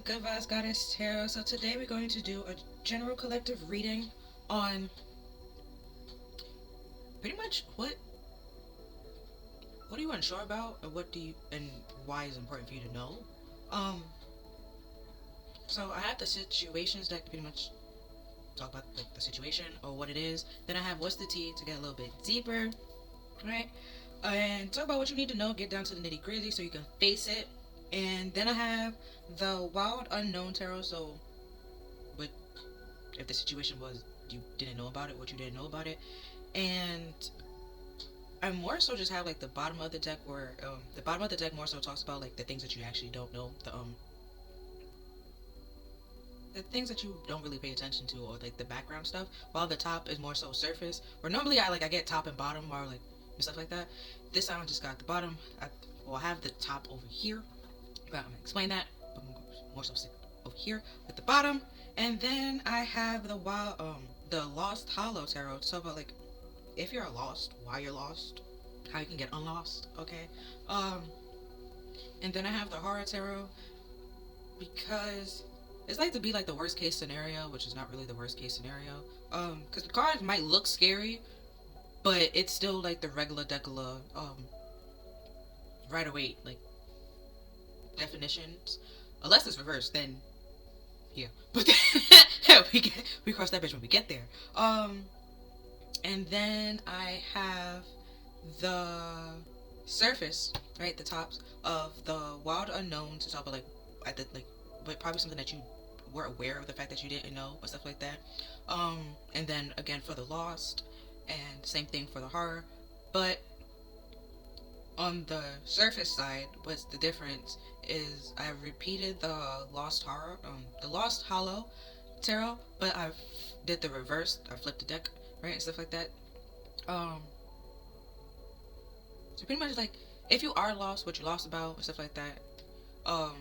Good Vibes Goddess Tarot. So today we're going to do a general collective reading on pretty much what are you unsure about, and what do you and why is important for you to know. Um, so I have the situations that pretty much talk about the situation or what it is. Then I have what's the tea to get a little bit deeper, right? And talk about what you need to know, get down to the nitty gritty so you can face it. And then I have the Wild Unknown Tarot. So, what if the situation was you didn't know about it, what you didn't know about it. And I more so just have like the bottom of the deck where the bottom of the deck more so talks about like the things that you actually don't know, the things that you don't really pay attention to, or like the background stuff, while the top is more so surface, where normally I get top and bottom or like and stuff like that. This time I just got the bottom. I have the top over here, but I'm gonna explain that, but more so over here with the bottom. And then I have the Lost Hollow Tarot to talk about like if you're lost, why you're lost, how you can get unlost. Okay. Um, and then I have the Horror Tarot because it's like to be like the worst case scenario, which is not really the worst case scenario. Because the cards might look scary, but it's still like the regular decala right away like definitions. Unless it's reversed, then yeah. But we cross that bridge when we get there. And then I have the surface, right, the tops of the Wild Unknown to talk about like at the like, but probably something that you were aware of the fact that you didn't know or stuff like that. And then again for the Lost, and same thing for the Horror. But on the surface side, what's the difference is I repeated the Lost Hollow Tarot, but I did the reverse. I flipped the deck, right, and stuff like that. Um, so pretty much like if you are lost, what you're lost about, and stuff like that. Um,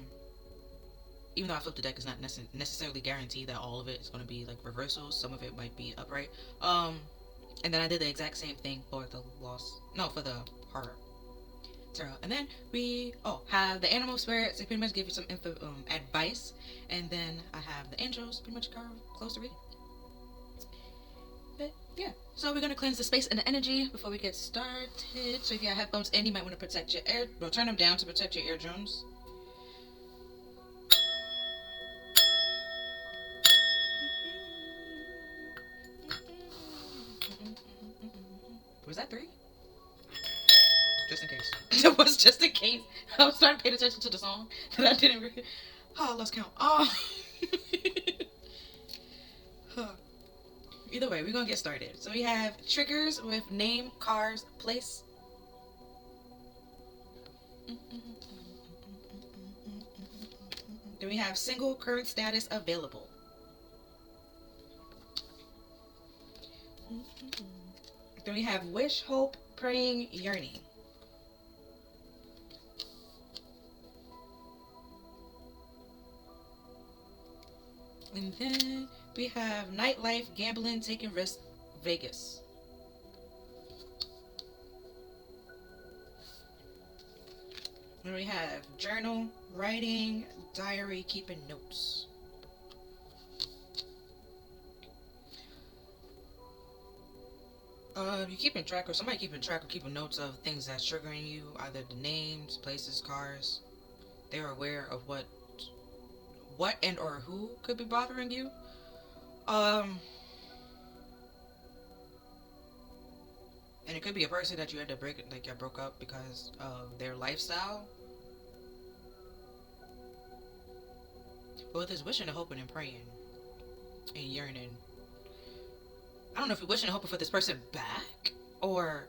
even though I flipped the deck, is not necessarily guaranteed that all of it is going to be like reversals. Some of it might be upright. And then I did the exact same thing for the for the Horror Tarot. And then we have the animal spirits. They pretty much give you some advice, and then I have the angels. Pretty much close to reading. But yeah, so we're gonna cleanse the space and the energy before we get started. So if you have headphones in, you might want to protect your turn them down to protect your eardrums. Was that 3? Just in case. It was just in case. I was starting to pay attention to the song that I didn't really. Oh, I lost count. Oh. Either way, we're gonna get started. So we have triggers with name, cars, place. Then we have single, current status, available. Then we have wish, hope, praying, yearning. And then we have nightlife, gambling, taking risks, Vegas. Then we have journal, writing, diary, keeping notes. You're keeping track, or somebody keeping track or keeping notes of things that's triggering you, either the names, places, cars. They're aware of what and or who could be bothering you. And it could be a person that you had to broke up because of their lifestyle. But with this wishing and hoping and praying and yearning, I don't know if you're wishing and hoping for this person back or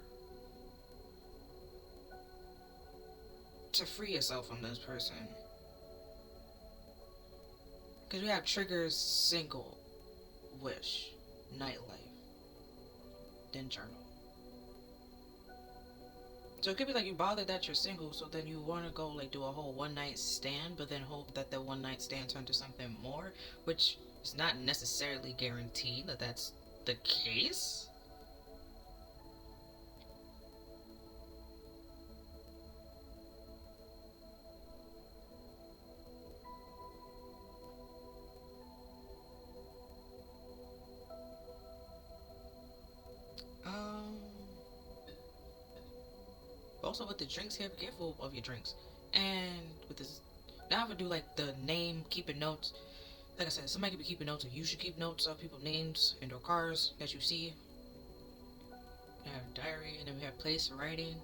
to free yourself from this person. Because we have triggers, single, wish, nightlife, then journal. So it could be like you bothered that you're single, so then you want to go like do a whole one night stand, but then hope that the one night stand turns to something more, which is not necessarily guaranteed that that's the case. also with the drinks here, be careful of your drinks. And with this, now I would do like the name, keeping notes. Like I said, somebody could be keeping notes, or you should keep notes of people's names and or cars that you see. We have diary, and then we have place writing.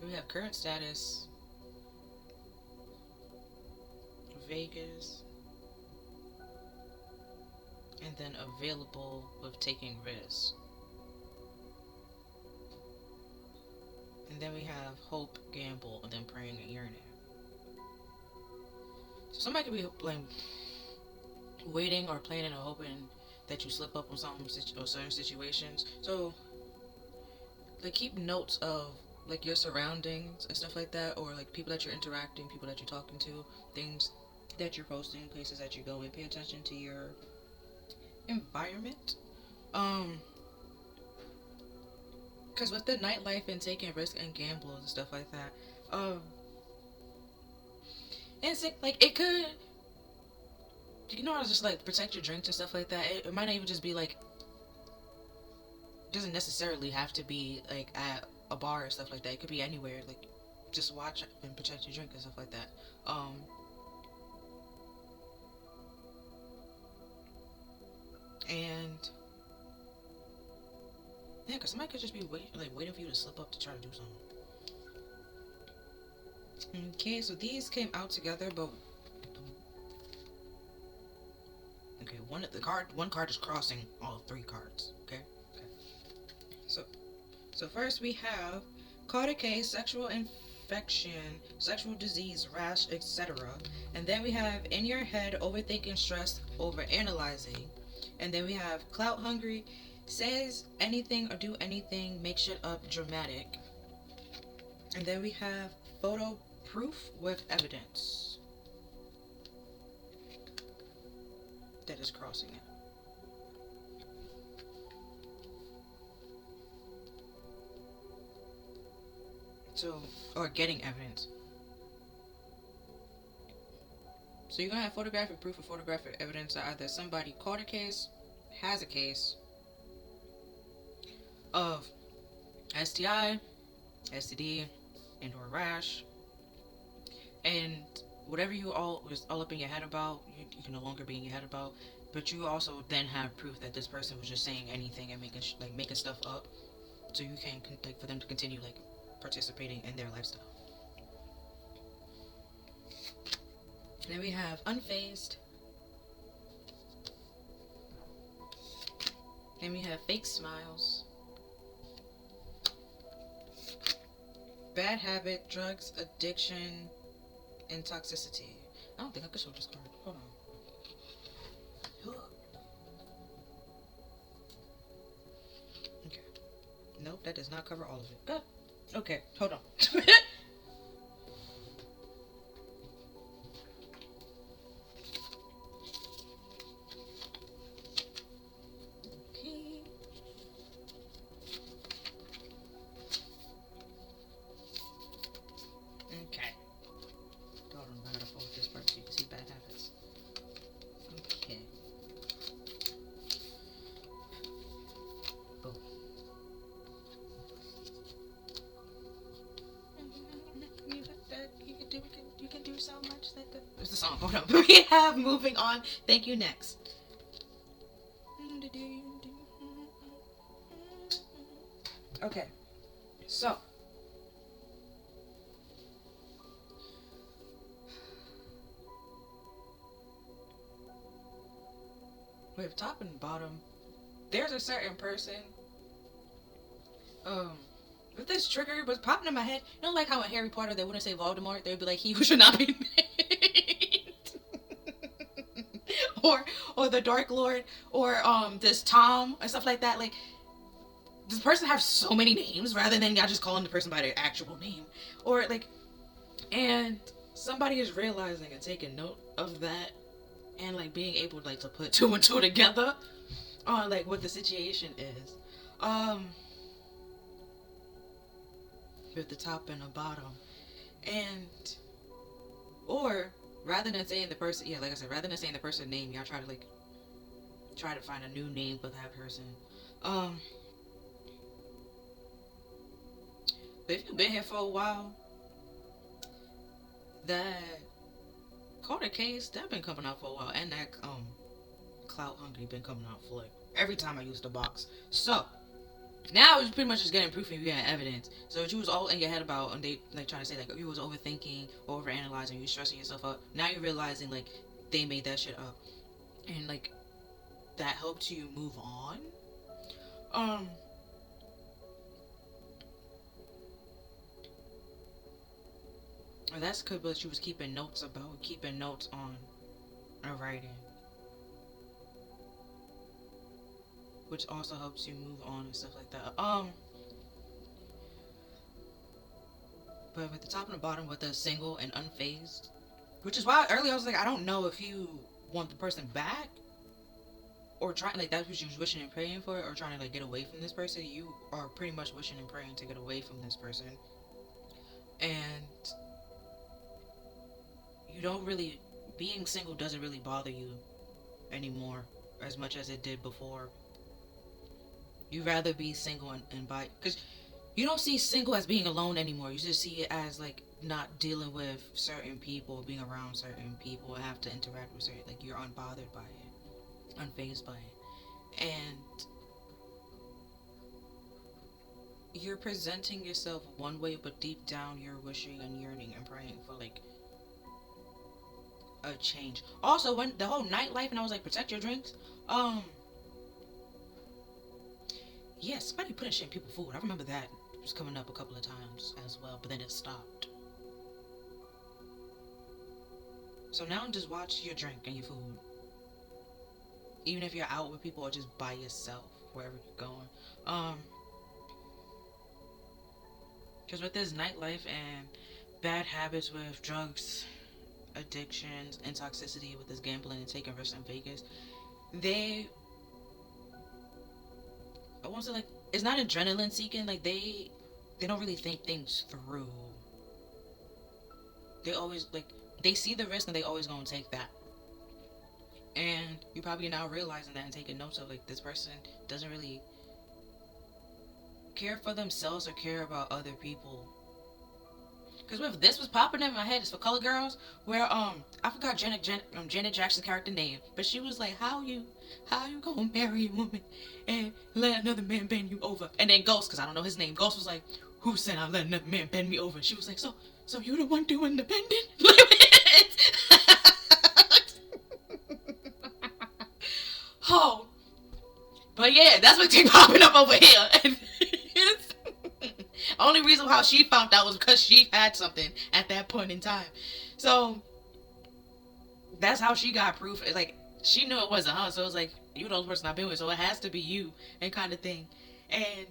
We have current status, Vegas, and then available with taking risks. And then we have hope, gamble, and then praying and yearning. So somebody could be like waiting or planning or hoping that you slip up on something or certain situations. So like keep notes of like your surroundings and stuff like that, or like people that you're interacting, people that you're talking to, things that you're posting, places that you go, and pay attention to your environment. Because with the nightlife and taking risks and gambles and stuff like that, and it's like it could, you know, just like protect your drinks and stuff like that. It might not even just be like, doesn't necessarily have to be like at a bar or stuff like that. It could be anywhere. Like, just watch and protect your drink and stuff like that. And yeah, because somebody could just be waiting for you to slip up to try to do something. Okay, so these came out together, but okay, one card is crossing all three cards. Okay. So first we have Corticate, sexual infection, sexual disease, rash, etc. And then we have in your head, overthinking, stress, overanalyzing. And then we have clout hungry, says anything or do anything, make shit up, dramatic. And then we have photo proof with evidence. That is crossing it. So, or getting evidence. So you're gonna have photographic proof or photographic evidence that either somebody caught a case, has a case of STI, STD, and or rash, and whatever you all was all up in your head about, you can no longer be in your head about. But you also then have proof that this person was just saying anything and making stuff up, so you can like for them to continue like participating in their lifestyle. Then we have unfazed. Then we have fake smiles. Bad habit, drugs, addiction, and toxicity. I don't think I could show this card. Hold on. Okay. Nope, that does not cover all of it. Good. Okay, hold on. Okay. Hold on, I gotta fold this part so you can see bad habits. Okay. Boom. You can do so much. There's the song. Hold on. We have moving on. Thank you. Next. Okay. So. We have top and bottom. There's a certain person. With this trigger was popping in my head. You know, like how in Harry Potter they wouldn't say Voldemort, they'd be like, he who should not be named. or the Dark Lord, or this Tom and stuff like that. Like, this person have so many names rather than y'all just calling the person by their actual name. Or like, and somebody is realizing and taking note of that, and like being able like to put two and two together on like what the situation is. With the top and the bottom, and or rather than saying the person, yeah, like I said, rather than saying the person's name, y'all try to find a new name for that person. But if you've been here for a while, that Carter case that been coming out for a while, and that Cloud Hungry been coming out for like every time I use the box. So now it's pretty much just getting proof and you getting evidence. So what you was all in your head about, and they like trying to say like you was overthinking, over analyzing, you stressing yourself out. Now you're realizing like they made that shit up, and like that helped you move on. Um, that's good. But she was keeping notes on her writing, which also helps you move on and stuff like that. But at the top and the bottom with the single and unfazed, which is why earlier I was like, I don't know if you want the person back or trying like that's what you was wishing and praying for, or trying to like get away from this person. You are pretty much wishing and praying to get away from this person, and you don't really being single doesn't really bother you anymore as much as it did before. You'd rather be single and by because you don't see single as being alone anymore. You just see it as like not dealing with certain people, being around certain people, and have to interact with certain like you're unbothered by it, unfazed by it, and you're presenting yourself one way, but deep down you're wishing and yearning and praying for like a change. Also, when the whole nightlife and I was like, protect your drinks. Yeah, somebody putting shit in people's food. I remember that was coming up a couple of times as well, but then it stopped. So now just watch your drink and your food. Even if you're out with people or just by yourself, wherever you're going. Because with this nightlife and bad habits with drugs, addictions, and toxicity with this gambling and taking risks in Vegas, I won't say like it's not adrenaline seeking. Like they don't really think things through. They always like they see the risk and they always gonna take that. And you probably now realizing that and taking notes of like this person doesn't really care for themselves or care about other people. Because if this was popping in my head, it's for Color Girls, where I forgot Janet Jackson's character name, but she was like, how you gonna marry a woman and let another man bend you over? And then Ghost, because I don't know his name, Ghost was like, who said I let another man bend me over? And she was like, so you the one doing the bending? Oh, but yeah, that's what keep popping up over here. Only reason how she found out was because she had something at that point in time. So that's how she got proof. Like she knew it wasn't her, so it was like you know the person I've been with, so it has to be you, and kind of thing. And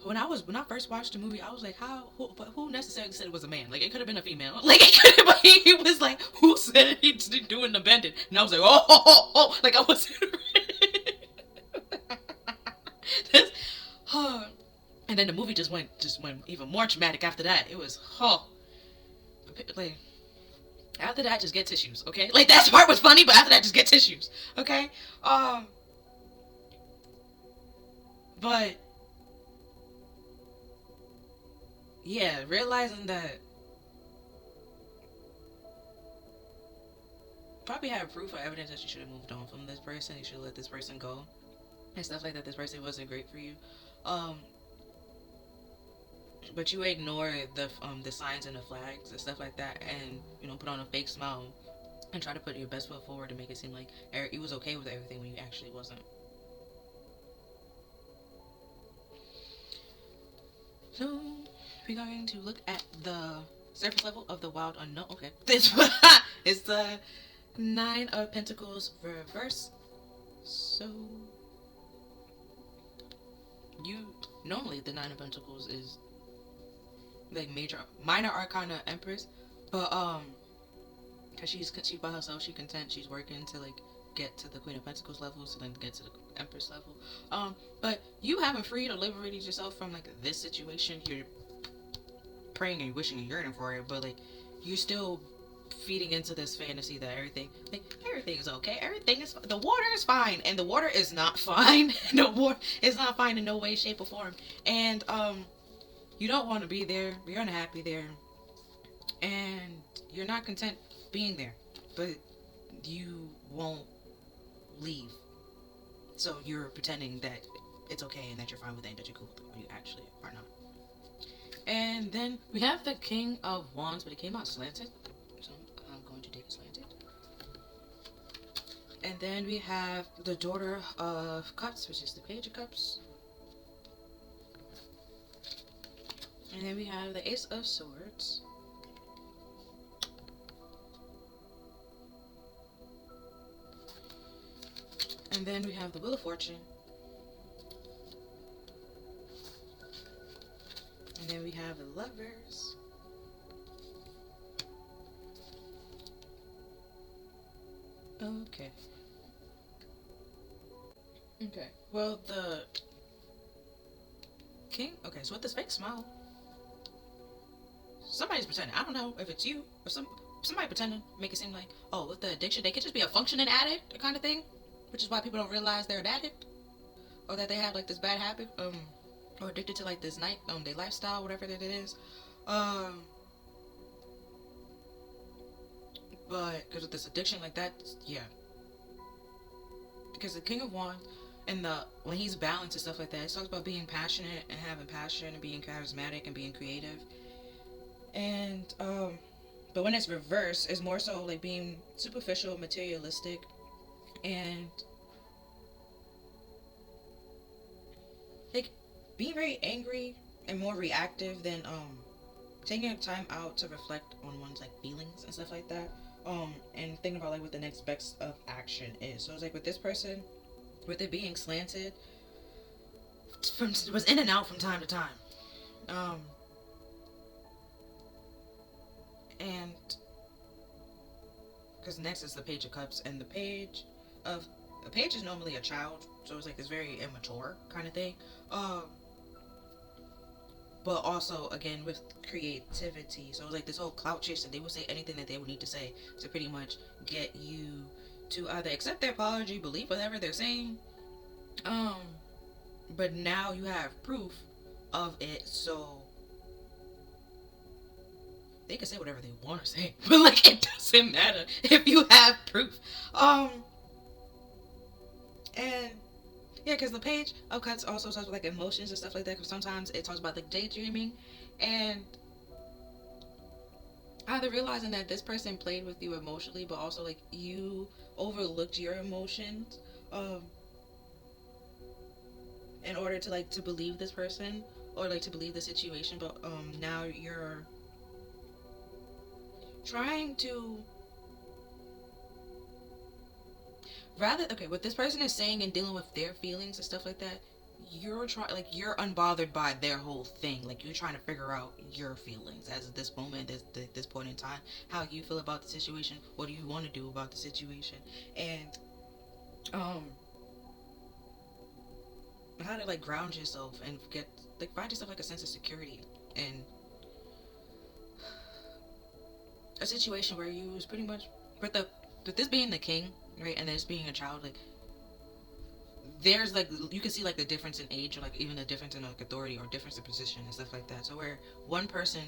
when I first watched the movie, I was like, who necessarily said it was a man? Like it could have been a female. Like it could have been. He was like, who said he's doing the bending? And I was like, oh, like I was. And then the movie just went even more traumatic after that. It was like after that just get tissues, okay? Like that part was funny, but after that just get tissues, okay? But yeah, realizing that probably have proof or evidence that you should have moved on from this person. You should have let this person go and stuff like that. This person wasn't great for you. But you ignore the signs and the flags and stuff like that, and you know put on a fake smile and try to put your best foot forward to make it seem like you was okay with everything when you actually wasn't. So we're going to look at the surface level of the wild unknown. Okay, this is the Nine of Pentacles reverse. So normally the Nine of Pentacles is like minor arcana Empress, but because she's by herself, she's content, she's working to like get to the Queen of Pentacles level, so then get to the Empress level. But you haven't freed or liberated yourself from like this situation. You're praying and wishing and yearning for it, but like you still feeding into this fantasy that everything is okay, everything is, the water is fine, and the water is not fine. The water is not fine in no way, shape, or form. And you don't want to be there, you're unhappy there, and you're not content being there, but you won't leave. So you're pretending that it's okay and that you're fine with it and that you're cool with it, but you actually are not. And then we have the King of Wands, but it came out slanted, so I'm going to take it slanted. And then we have the Daughter of Cups, which is the Page of Cups. And then we have the Ace of Swords. And then we have the Wheel of Fortune. And then we have the Lovers. Okay. Okay. Well, the King. Okay, so with this fake smile, somebody's pretending. I don't know if it's you or somebody pretending, make it seem like, oh, with the addiction, they could just be a functioning addict kind of thing, which is why people don't realize they're an addict, or that they have like this bad habit, or addicted to like this their lifestyle, whatever that it is. But because of this addiction like that, yeah. Because the King of Wands, and when he's balanced and stuff like that, it talks about being passionate and having passion and being charismatic and being creative. And but when it's reversed, it's more so like being superficial, materialistic, and like being very angry and more reactive than taking time out to reflect on one's like feelings and stuff like that. And thinking about like what the next best of action is. So it's like with this person, with it being slanted, it was in and out from time to time. And because next is the Page of Cups, and the Page is normally a child, so it's like this very immature kind of thing. But also again with creativity, so it was like this whole clout chasing. They would say anything that they would need to say to pretty much get you to either accept their apology, believe whatever they're saying. But now you have proof of it, so they can say whatever they want to say, but like it doesn't matter if you have proof. And yeah, because the Page of Cups also talks about like emotions and stuff like that, because sometimes it talks about like daydreaming, and either realizing that this person played with you emotionally, but also like you overlooked your emotions in order to like to believe this person or like to believe the situation, but now you're trying to what this person is saying and dealing with their feelings and stuff like that, you're you're unbothered by their whole thing. Like you're trying to figure out your feelings as of this moment, this point in time, how you feel about the situation, what do you want to do about the situation, and how to like ground yourself and find yourself like a sense of security in a situation where you was pretty much with this being the king, right, and this being a child, like there's like you can see like the difference in age, or like even the difference in like authority or difference in position and stuff like that. So where one person,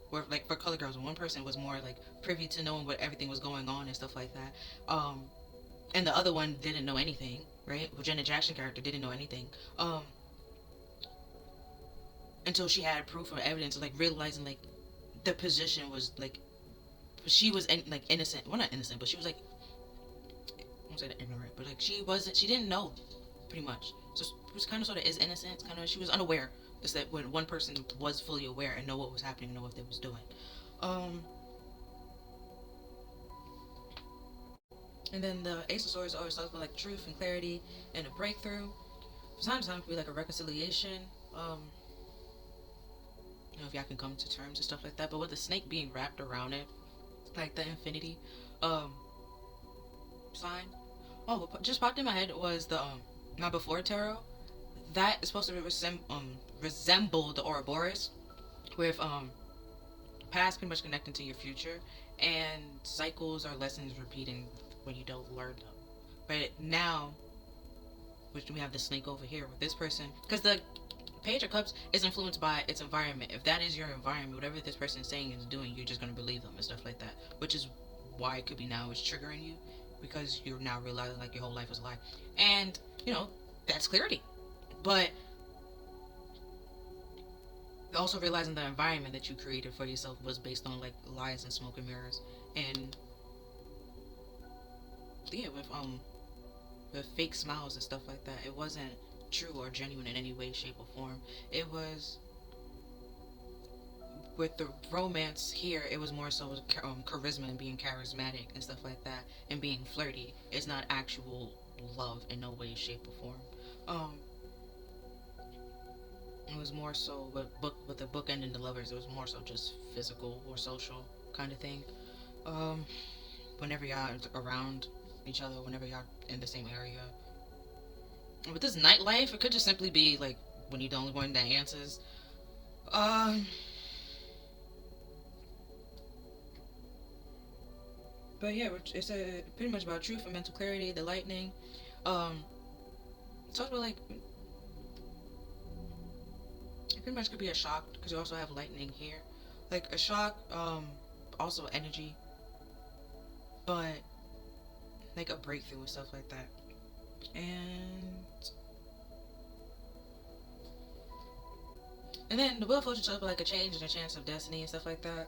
where like for color girls, one person was more like privy to knowing what everything was going on and stuff like that, and the other one didn't know anything, right? Well, Janet Jackson character didn't know anything until she had proof or evidence, like realizing like the position was like she was innocent. Well, not innocent, but she was like, I won't say that ignorant, but like she didn't know, pretty much. So it was kind of sort of is innocent. Kind of she was unaware. Just that when one person was fully aware and know what was happening, know what they was doing. And then the Ace of Swords always talks about like truth and clarity and a breakthrough. From time to time, it could be like a reconciliation. If y'all can come to terms and stuff like that. But with the snake being wrapped around it, like the infinity sign. Oh, what just popped in my head was the my before tarot. That is supposed to resemble the Ouroboros, with past pretty much connecting to your future, and cycles or lessons repeating when you don't learn them. But now, which we have the snake over here with this person, because the Page of Cups is influenced by its environment. If that is your environment, whatever this person is saying and doing, you're just going to believe them and stuff like that. Which is why it could be now is triggering you, because you're now realizing like your whole life is a lie. And, that's clarity. But also realizing the environment that you created for yourself was based on like lies and smoke and mirrors. And yeah, with fake smiles and stuff like that, it wasn't true or genuine in any way, shape, or form. It was, with the romance here, it was more so charisma and being charismatic and stuff like that, and being flirty. It's not actual love in no way, shape, or form. It was more so with the book ending the lovers. It was more so just physical or social kind of thing. Whenever y'all around each other, whenever y'all in the same area. With this nightlife, it could just simply be like when you're the only one that answers. But yeah, it's pretty much about truth and mental clarity, the lightning. Talk about like it pretty much could be a shock because you also have lightning here, like a shock. Also energy, but like a breakthrough and stuff like that. And then the Wheel of Fortune talks about like a change and a chance of destiny and stuff like that.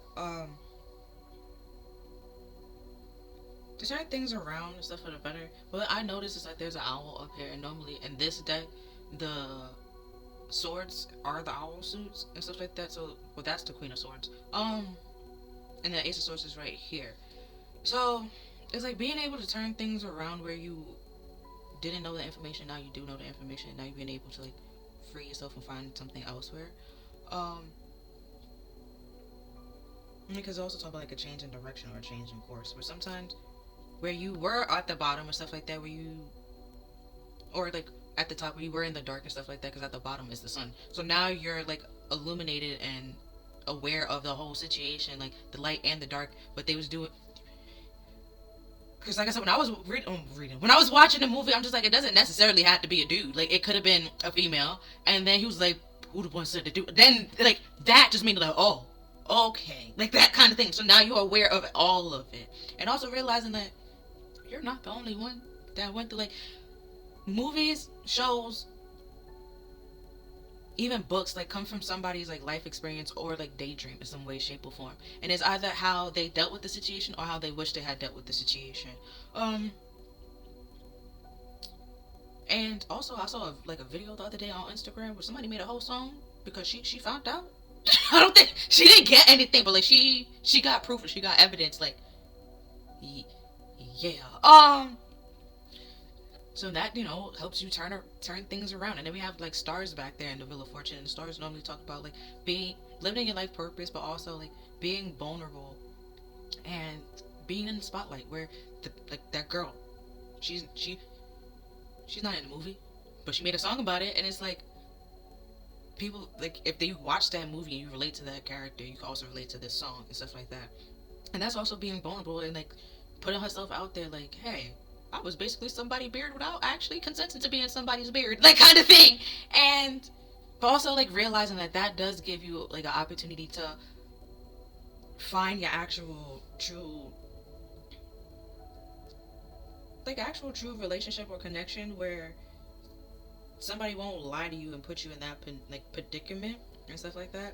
To turn things around and stuff for the better. What I noticed is like there's an owl up here, and normally in this deck, the swords are the owl suits and stuff like that. So, well, that's the Queen of Swords. And the Ace of Swords is right here. So, it's like being able to turn things around where you didn't know the information, now you do know the information, now you've been able to like free yourself and find something elsewhere. Because also talk about like a change in direction or a change in course, where sometimes where you were at the bottom and stuff like that, or like at the top where you were in the dark and stuff like that, because at the bottom is the sun. So now you're like illuminated and aware of the whole situation, like the light and the dark. But they was doing, because like I said, when I was when I was watching the movie, I'm just like, it doesn't necessarily have to be a dude. Like it could have been a female, and then he was like, who the one said to do? Then like that just means like, oh, okay, like that kind of thing. So now you're aware of all of it, and also realizing that you're not the only one that went through like movies, shows, even books like come from somebody's like life experience or like daydream in some way, shape, or form. And it's either how they dealt with the situation or how they wish they had dealt with the situation. And also I saw like a video the other day on Instagram where somebody made a whole song because she found out. I don't think she didn't get anything, but like she got proof and she got evidence. Like, yeah. So that, helps you turn things around. And then we have like stars back there in the Wheel of Fortune. And the stars normally talk about like living your life purpose, but also like being vulnerable and being in the spotlight. Where that girl, she's not in the movie, but she made a song about it, and it's like people like if they watch that movie and you relate to that character, you can also relate to this song and stuff like that. And that's also being vulnerable and like putting herself out there, like, hey, I was basically somebody's beard without actually consenting to be in somebody's beard, like kind of thing. And but also like realizing that does give you like an opportunity to find your actual true relationship or connection where somebody won't lie to you and put you in that predicament and stuff like that.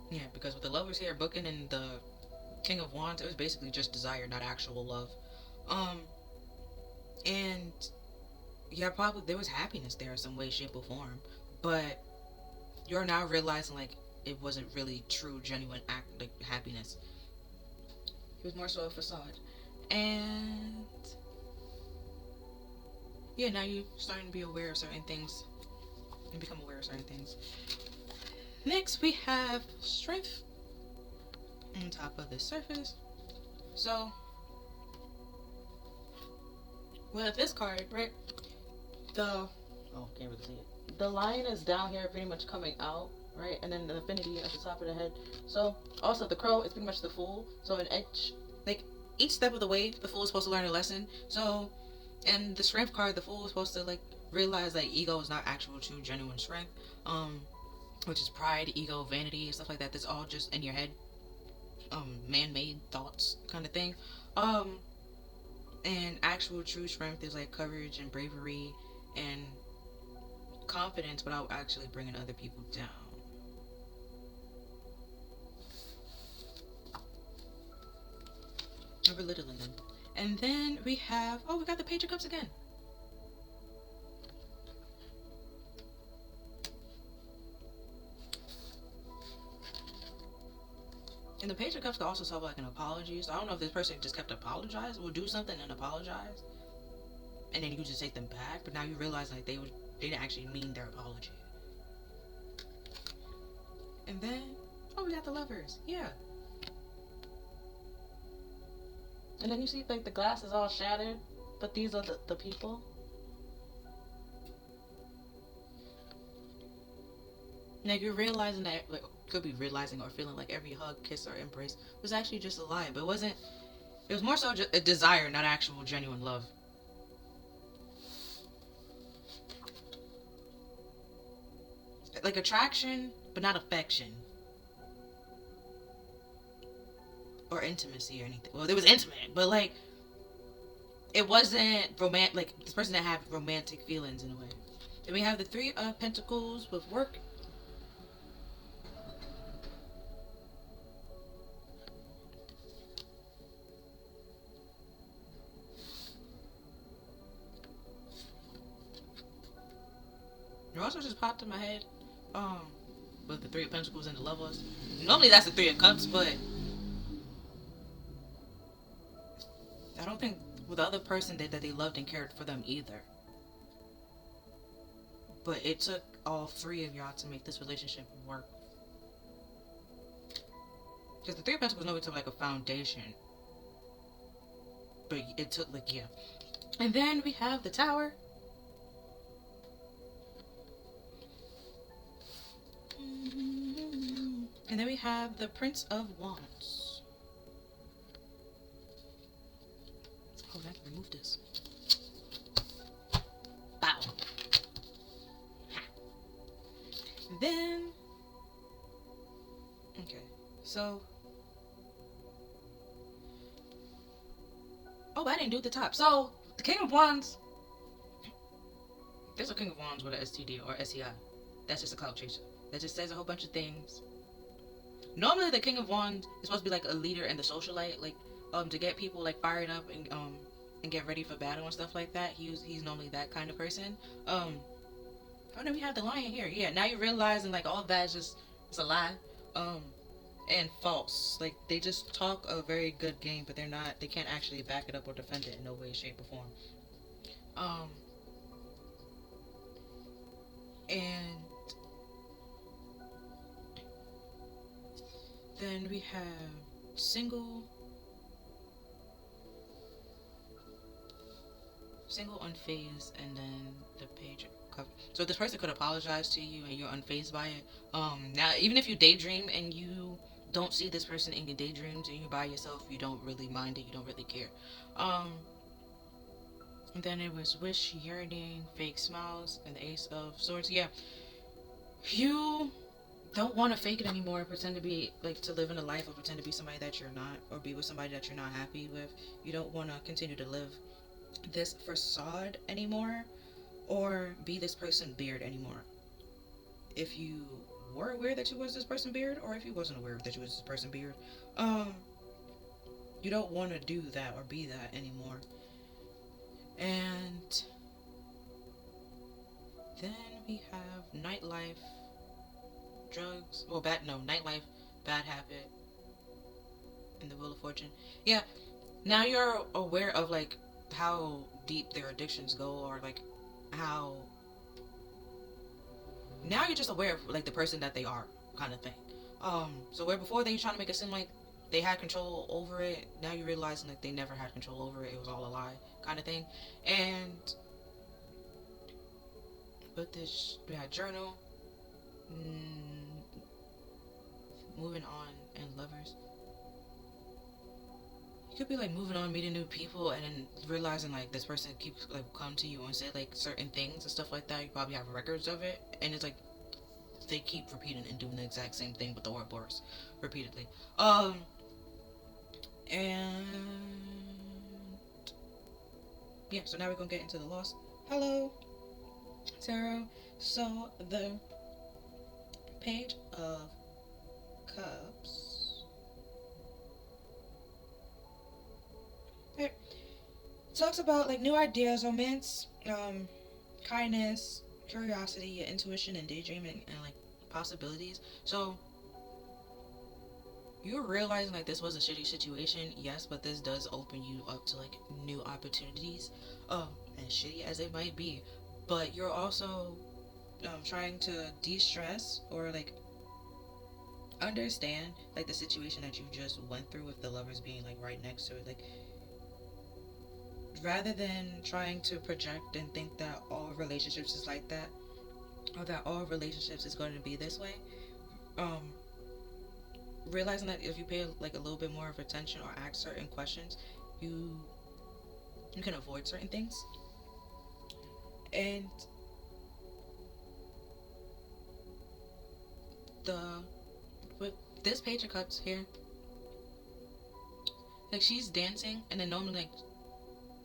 Yeah, because with the lovers here booking and the King of Wands, it was basically just desire, not actual love. And yeah, probably there was happiness there in some way, shape, or form, but you're now realizing like it wasn't really true, genuine happiness. It was more so a facade. And yeah, now you're starting to be aware of certain things and become aware of certain things. Next, we have strength on top of the surface. So, with this card, right, can't really see it. The lion is down here pretty much coming out right? And then the infinity at the top of the head. So also the crow is pretty much the fool. So in each step of the way, the fool is supposed to learn a lesson. So and the strength card, the fool is supposed to like realize that ego is not actual, true, genuine strength. Which is pride, ego, vanity, and stuff like that. That's all just in your head. Man-made thoughts kind of thing. Um, and actual true strength is like courage and bravery and confidence without actually bringing other people down. Or belittling them. And then we have, oh, we got the Page of Cups again. And the Page of Cups could also solve like an apology. So I don't know if this person just kept apologizing, will do something and apologize, and then you just take them back. But now you realize like they didn't actually mean their apology. And then, oh, we got the Lovers. Yeah. And then you see like the glass is all shattered, but these are the people. Now you're realizing that, like, could be realizing or feeling like every hug, kiss, or embrace was actually just a lie, but it wasn't. It was more so just a desire, not actual genuine love. Like attraction, but not affection or intimacy or anything. Well, it was intimate, but like it wasn't romantic. Like this person didn't have romantic feelings in a way. Then we have the Three of Pentacles with work. It also just popped in my head. With the Three of Pentacles and the Lovers. Normally that's the Three of Cups, but I don't think with the other person that they loved and cared for them either. But it took all three of y'all to make this relationship work. Because the Three of Pentacles normally took like a foundation. But it took like, yeah. And then we have the Tower. And then we have the Prince of Wands. Oh, I have to remove this. Bow. Then, okay, so, oh, I didn't do the top. So, the King of Wands, there's a King of Wands with an STD or SEI. That's just a clout chaser. That just says a whole bunch of things. Normally, the King of Wands is supposed to be like a leader and the socialite, like, to get people like fired up and get ready for battle and stuff like that. He's normally that kind of person. Oh no, we have the Lion here. Yeah, now you're realizing like all of that is just, it's a lie. And false. Like they just talk a very good game, but they can't actually back it up or defend it in no way, shape, or form. And then we have single, unfazed, and then the Page of Cups. So this person could apologize to you and you're unfazed by it. Now even if you daydream and you don't see this person in your daydreams and you're by yourself, you don't really mind it, you don't really care. And then it was wish, yearning, fake smiles, and the Ace of Swords. Yeah, you don't want to fake it anymore, pretend to be like, to live in a life or pretend to be somebody that you're not, or be with somebody that you're not happy with. You don't want to continue to live this facade anymore, or be this person beard anymore. If you were aware that you was this person beard, or if you wasn't aware that you was this person beard, you don't want to do that or be that anymore. And then we have nightlife, drugs, well, nightlife, bad habit, and the Wheel of Fortune. Yeah, now you're aware of like how deep their addictions go, or like how, now you're just aware of like the person that they are, kind of thing. So where before they were trying to make it seem like they had control over it, now you're realizing like they never had control over it, it was all a lie, kind of thing. And with this, we had journal, moving on and lovers. You could be like moving on, meeting new people, and then realizing like this person keeps like come to you and say like certain things and stuff like that. You probably have records of it, and it's like they keep repeating and doing the exact same thing with the Ouroboros repeatedly. And yeah, so now we're gonna get into the lost. Hello, tarot. So the Page of Cups. It talks about like new ideas, romance, kindness, curiosity, intuition, and daydreaming, and like possibilities. So you're realizing like this was a shitty situation, yes, but this does open you up to like new opportunities, as shitty as it might be. But you're also trying to de-stress or like understand like the situation that you just went through with the lovers being like right next to it. Like rather than trying to project and think that all relationships is like that or that all relationships is going to be this way, um realizing that if you pay like a little bit more of attention or ask certain questions, you you can avoid certain things. And the with this Page of Cups here, like she's dancing, and then normally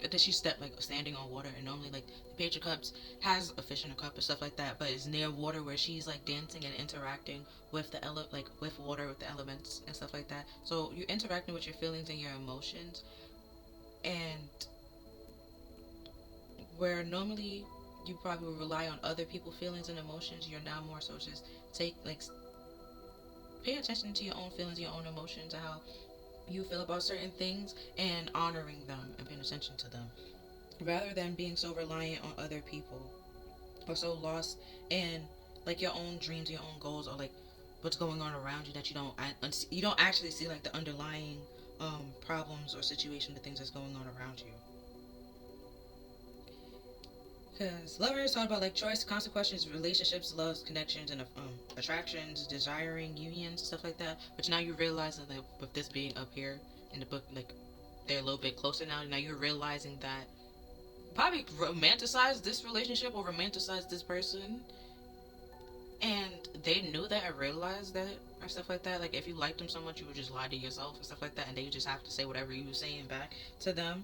that she stepped like standing on water, and normally like the Page of Cups has a fish in a cup and stuff like that, but it's near water where she's like dancing and interacting with the like with water, with the elements and stuff like that. So you're interacting with your feelings and your emotions, and where normally you probably will rely on other people's feelings and emotions, you're now more so just take like pay attention to your own feelings, your own emotions, and how you feel about certain things, and honoring them and paying attention to them rather than being so reliant on other people or so lost in like your own dreams, your own goals, or like what's going on around you that you don't actually see like the underlying problems or situation, the things that's going on around you. Because lovers talk about like choice, consequences, relationships, loves, connections, and attractions, desiring unions, stuff like that. But now you realize that like, with this being up here in the book, like they're a little bit closer now. Now you're realizing that probably romanticize this relationship or romanticize this person, and they knew that and realized that or stuff like that. Like if you liked them so much, you would just lie to yourself and stuff like that, and they just have to say whatever you were saying back to them,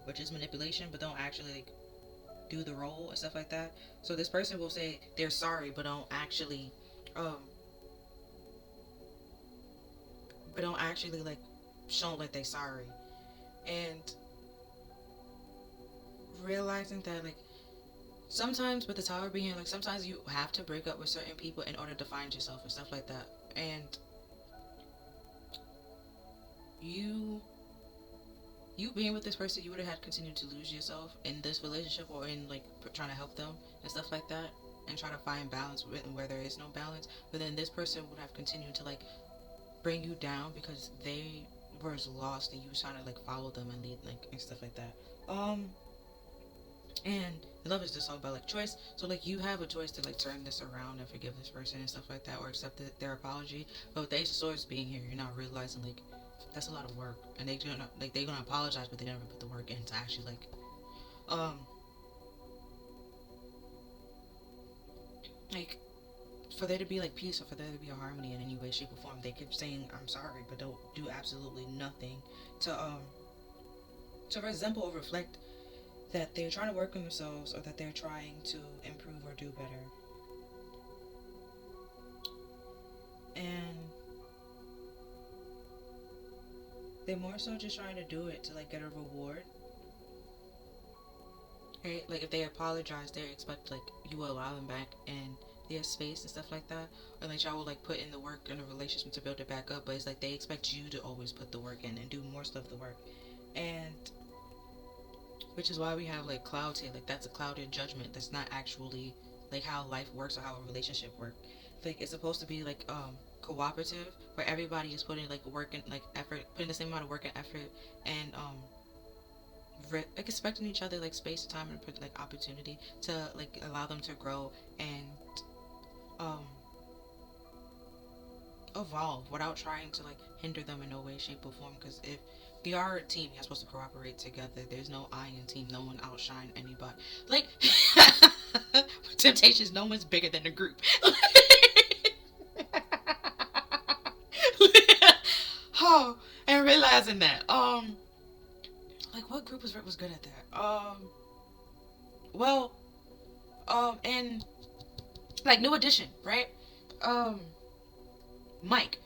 which is manipulation, but don't actually like do the role and stuff like that. So this person will say they're sorry, um, but don't actually like show like they're sorry, and realizing that like sometimes with the tower being here, like sometimes you have to break up with certain people in order to find yourself and stuff like that, and you you being with this person, you would have had continued to lose yourself in this relationship or in like trying to help them and stuff like that, and try to find balance with where there is no balance. But then this person would have continued to like bring you down because they were lost and you was trying to like follow them and lead like and stuff like that. And the love is just all about like choice. So like you have a choice to like turn this around and forgive this person and stuff like that, or accept their apology. But with the Ace of Swords being here, you're not realizing like that's a lot of work, and they're gonna apologize, but they never put the work in to actually um like for there to be like peace or for there to be a harmony in any way, shape, or form. They keep saying I'm sorry, but don't do absolutely nothing to resemble or reflect that they're trying to work on themselves or that they're trying to improve or do better. And they're more so just trying to do it to like get a reward. Right? Like if they apologize, they expect like you will allow them back in their space and stuff like that. Or like y'all will like put in the work in a relationship to build it back up, but it's like they expect you to always put the work in and do more stuff the work. And which is why we have like clouds here. Like that's a clouded judgment. That's not actually like how life works or how a relationship works. Like it's supposed to be like cooperative, where everybody is putting like work and like effort, putting the same amount of work and effort, and like expecting each other like space, time, and like opportunity to like allow them to grow and um evolve without trying to like hinder them in no way, shape, or form. Because if we are a team, you're supposed to cooperate together. There's no I in team. No one outshine anybody. Like Temptations, no one's bigger than the group. Oh, and realizing that, like what group was good at that? Well, and like New Edition, right? Um, Mike,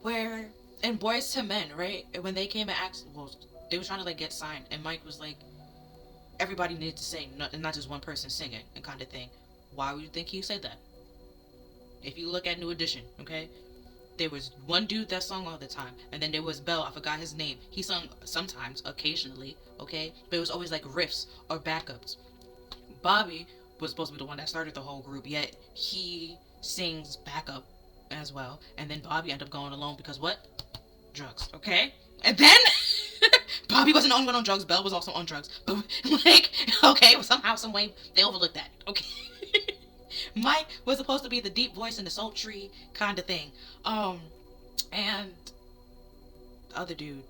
where in Boys to Men, right? When they came and asked, well, they were trying to like get signed, and Mike was like, everybody needed to sing, not just one person singing, and kind of thing. Why would you think he said that? If you look at New Edition, okay, there was one dude that sung all the time, and then there was Bell. I forgot his name. He sung sometimes, occasionally, okay, but it was always like riffs or backups. Bobby was supposed to be the one that started the whole group, yet he sings backup as well. And then Bobby ended up going alone because what? Drugs, okay? And then Bobby wasn't the only one on drugs. Belle was also on drugs. But like, okay, well, somehow, some way, they overlooked that. Okay. Mike was supposed to be the deep voice and the sultry kind of thing. And the other dude,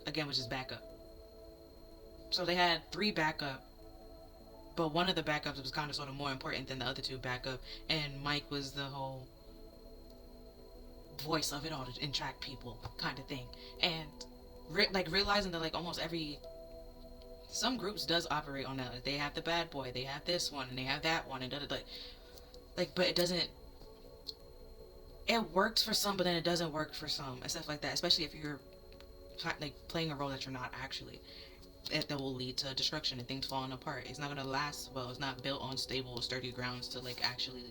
again, was just backup. So they had 3 backup, but one of the backups was kind of sort of more important than the other 2 backup, and Mike was the whole voice of it all to attract people kind of thing. And like realizing that like almost some groups does operate on that. Like, they have the bad boy, they have this one, and they have that one, and like, but it doesn't. It works for some, but then it doesn't work for some, and stuff like that. Especially if you're like playing a role that you're not actually. That will lead to destruction and things falling apart. It's not gonna last well. It's not built on stable, sturdy grounds to like actually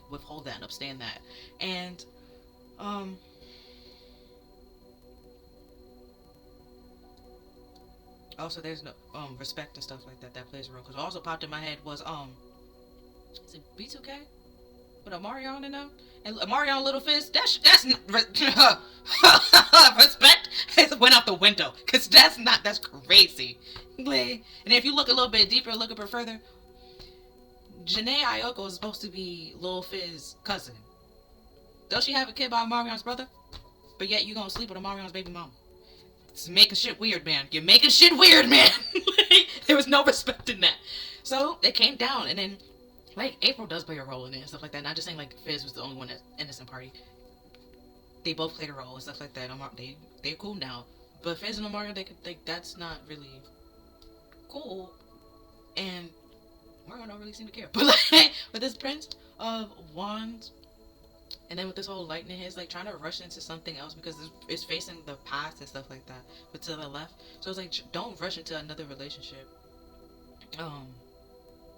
withhold that and upstand that. And also there's no respect and stuff like that that plays a role. Because what also popped in my head was is it B2K with Omarion in them and Omarion Little Fist? That's not, respect has went out the window because that's crazy. And if you look a little bit deeper, look a bit further, Janae Ayoko is supposed to be Lil Fizz's cousin. Does she have a kid by Omarion's brother? But yet you gonna sleep with Omarion's baby mama. It's making shit weird, man. You're making shit weird, man. There was no respect in that. So it came down, and then like April does play a role in it and stuff like that. Not just saying like Fizz was the only one that's innocent party. They both played a role and stuff like that. They're cool now. But Fizz and Omarion, that's not really cool. And Mario don't really seem to care. But like with this Prince of Wands, and then with this whole lightning, he's like trying to rush into something else because it's facing the past and stuff like that, but to the left. So it's like don't rush into another relationship.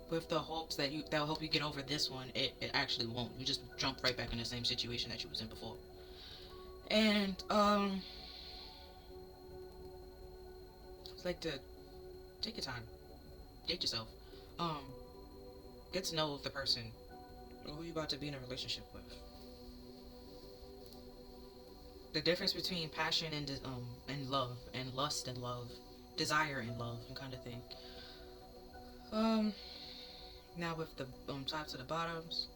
With the hopes that'll help you get over this one. It actually won't. You just jump right back in the same situation that you was in before. And it's like to take your time, date yourself, get to know the person who you about to be in a relationship with. The difference between passion and love, and lust and love, desire and love, and kind of thing. Now with the tops to the bottoms,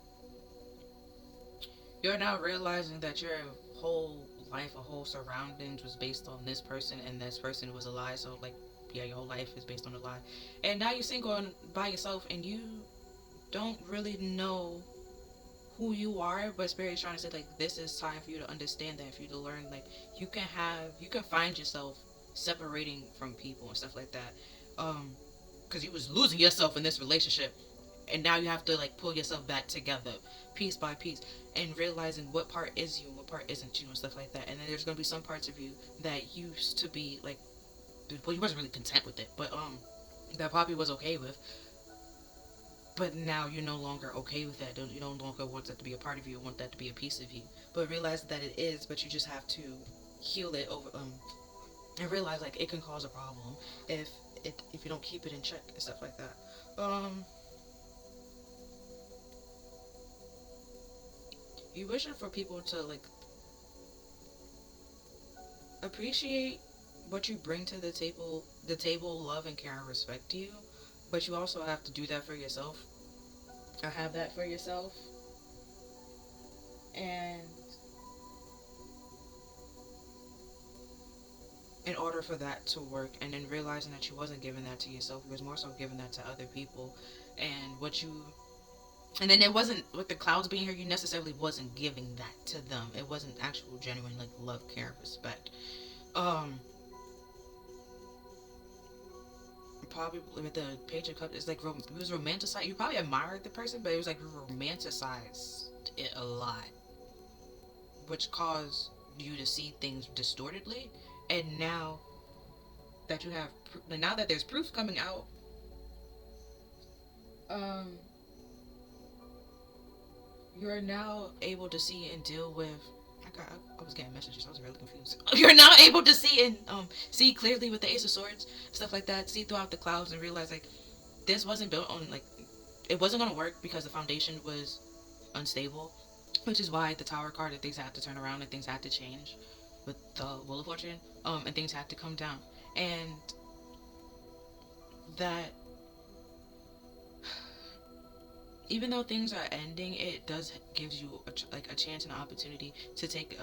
you're now realizing that your whole life, a whole surroundings was based on this person, and this person was a lie. So like, yeah, your whole life is based on a lie. And now you're single and by yourself, and you don't really know who you are, but Spirit is trying to say like this is time for you to understand that, for you to learn like you can find yourself separating from people and stuff like that, because you was losing yourself in this relationship, and now you have to like pull yourself back together piece by piece and realizing what part is you and what part isn't you and stuff like that. And then there's gonna be some parts of you that used to be like, well, you wasn't really content with it, but that Poppy was okay with. But now you're no longer okay with that. You no longer want that to be a part of you. You want that to be a piece of you. But realize that it is. But you just have to heal it over. And realize like it can cause a problem if you don't keep it in check and stuff like that. You wishing for people to like appreciate what you bring to the table. The table, love and care and respect to you. But you also have to do that for yourself. Or have that for yourself. And in order for that to work, and then realizing that you wasn't giving that to yourself, you was more so giving that to other people, and what you, and then it wasn't with the clouds being here, you necessarily wasn't giving that to them. It wasn't actual genuine like love, care, and respect. um Probably with the page of cups, it's like it was romanticized. You probably admired the person, but it was like romanticized it a lot, which caused you to see things distortedly. And now that you have, now that there's proof coming out, um, you're now able to see and deal with. I was getting messages. I was really confused. You're now able to see and see clearly with the Ace of Swords, stuff like that. See throughout the clouds and realize like this wasn't built on like it wasn't gonna work because the foundation was unstable, which is why the Tower card, that things had to turn around and things had to change with the Wheel of Fortune, and things had to come down, and that even though things are ending, it does gives you like a chance and an opportunity to take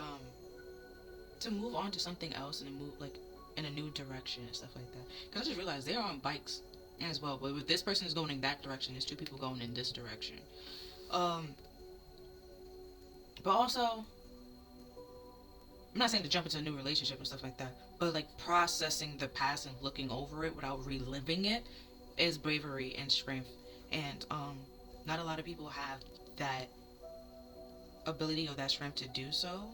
to move on to something else and move like in a new direction and stuff like that. Because I just realized they're on bikes as well, but with this person is going in that direction, there's two people going in this direction. Um, but also, I'm not saying to jump into a new relationship and stuff like that, but like processing the past and looking over it without reliving it is bravery and strength. And not a lot of people have that ability or that strength to do so,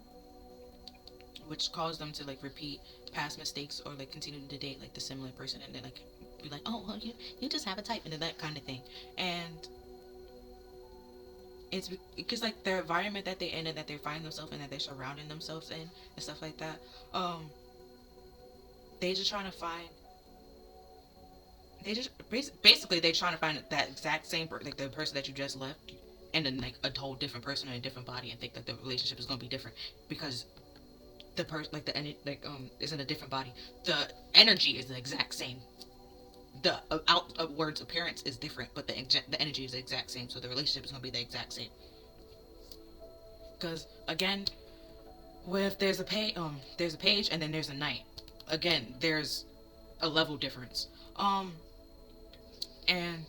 which caused them to like repeat past mistakes or like continue to date like the similar person and then like be like, oh well, you just have a type and that kind of thing. And it's because like their environment that they're in and that they find themselves in, that they're surrounding themselves in and stuff like that, they just trying to find they just basically they're trying to find that exact same like the person that you just left, and then like a whole different person in a different body, and think that the relationship is going to be different because the person like the is in a different body. The energy is the exact same. The outwards appearance is different, but the energy is the exact same, so the relationship is going to be the exact same. Because again, with there's a page and then there's a knight. Again, there's a level difference. And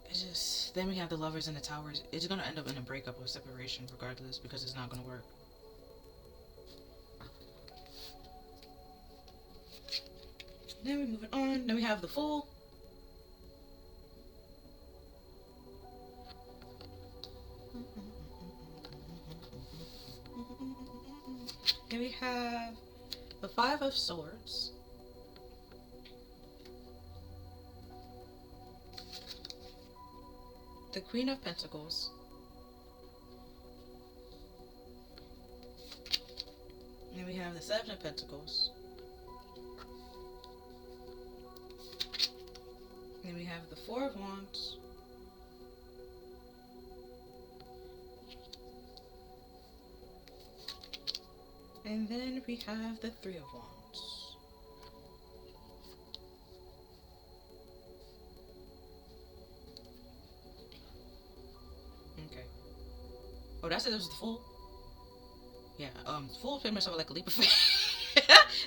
it's just then we have the lovers and the towers. It's gonna end up in a breakup or separation regardless because it's not gonna work. Then we move it on. Then we have the Fool. Then we have the Five of Swords. The Queen of Pentacles. Then we have the Seven of Pentacles. Then we have the Four of Wands. And then we have the Three of Wands. Okay. Oh, that's it. That was the Fool. Yeah. Fool pretty much like a leap of faith.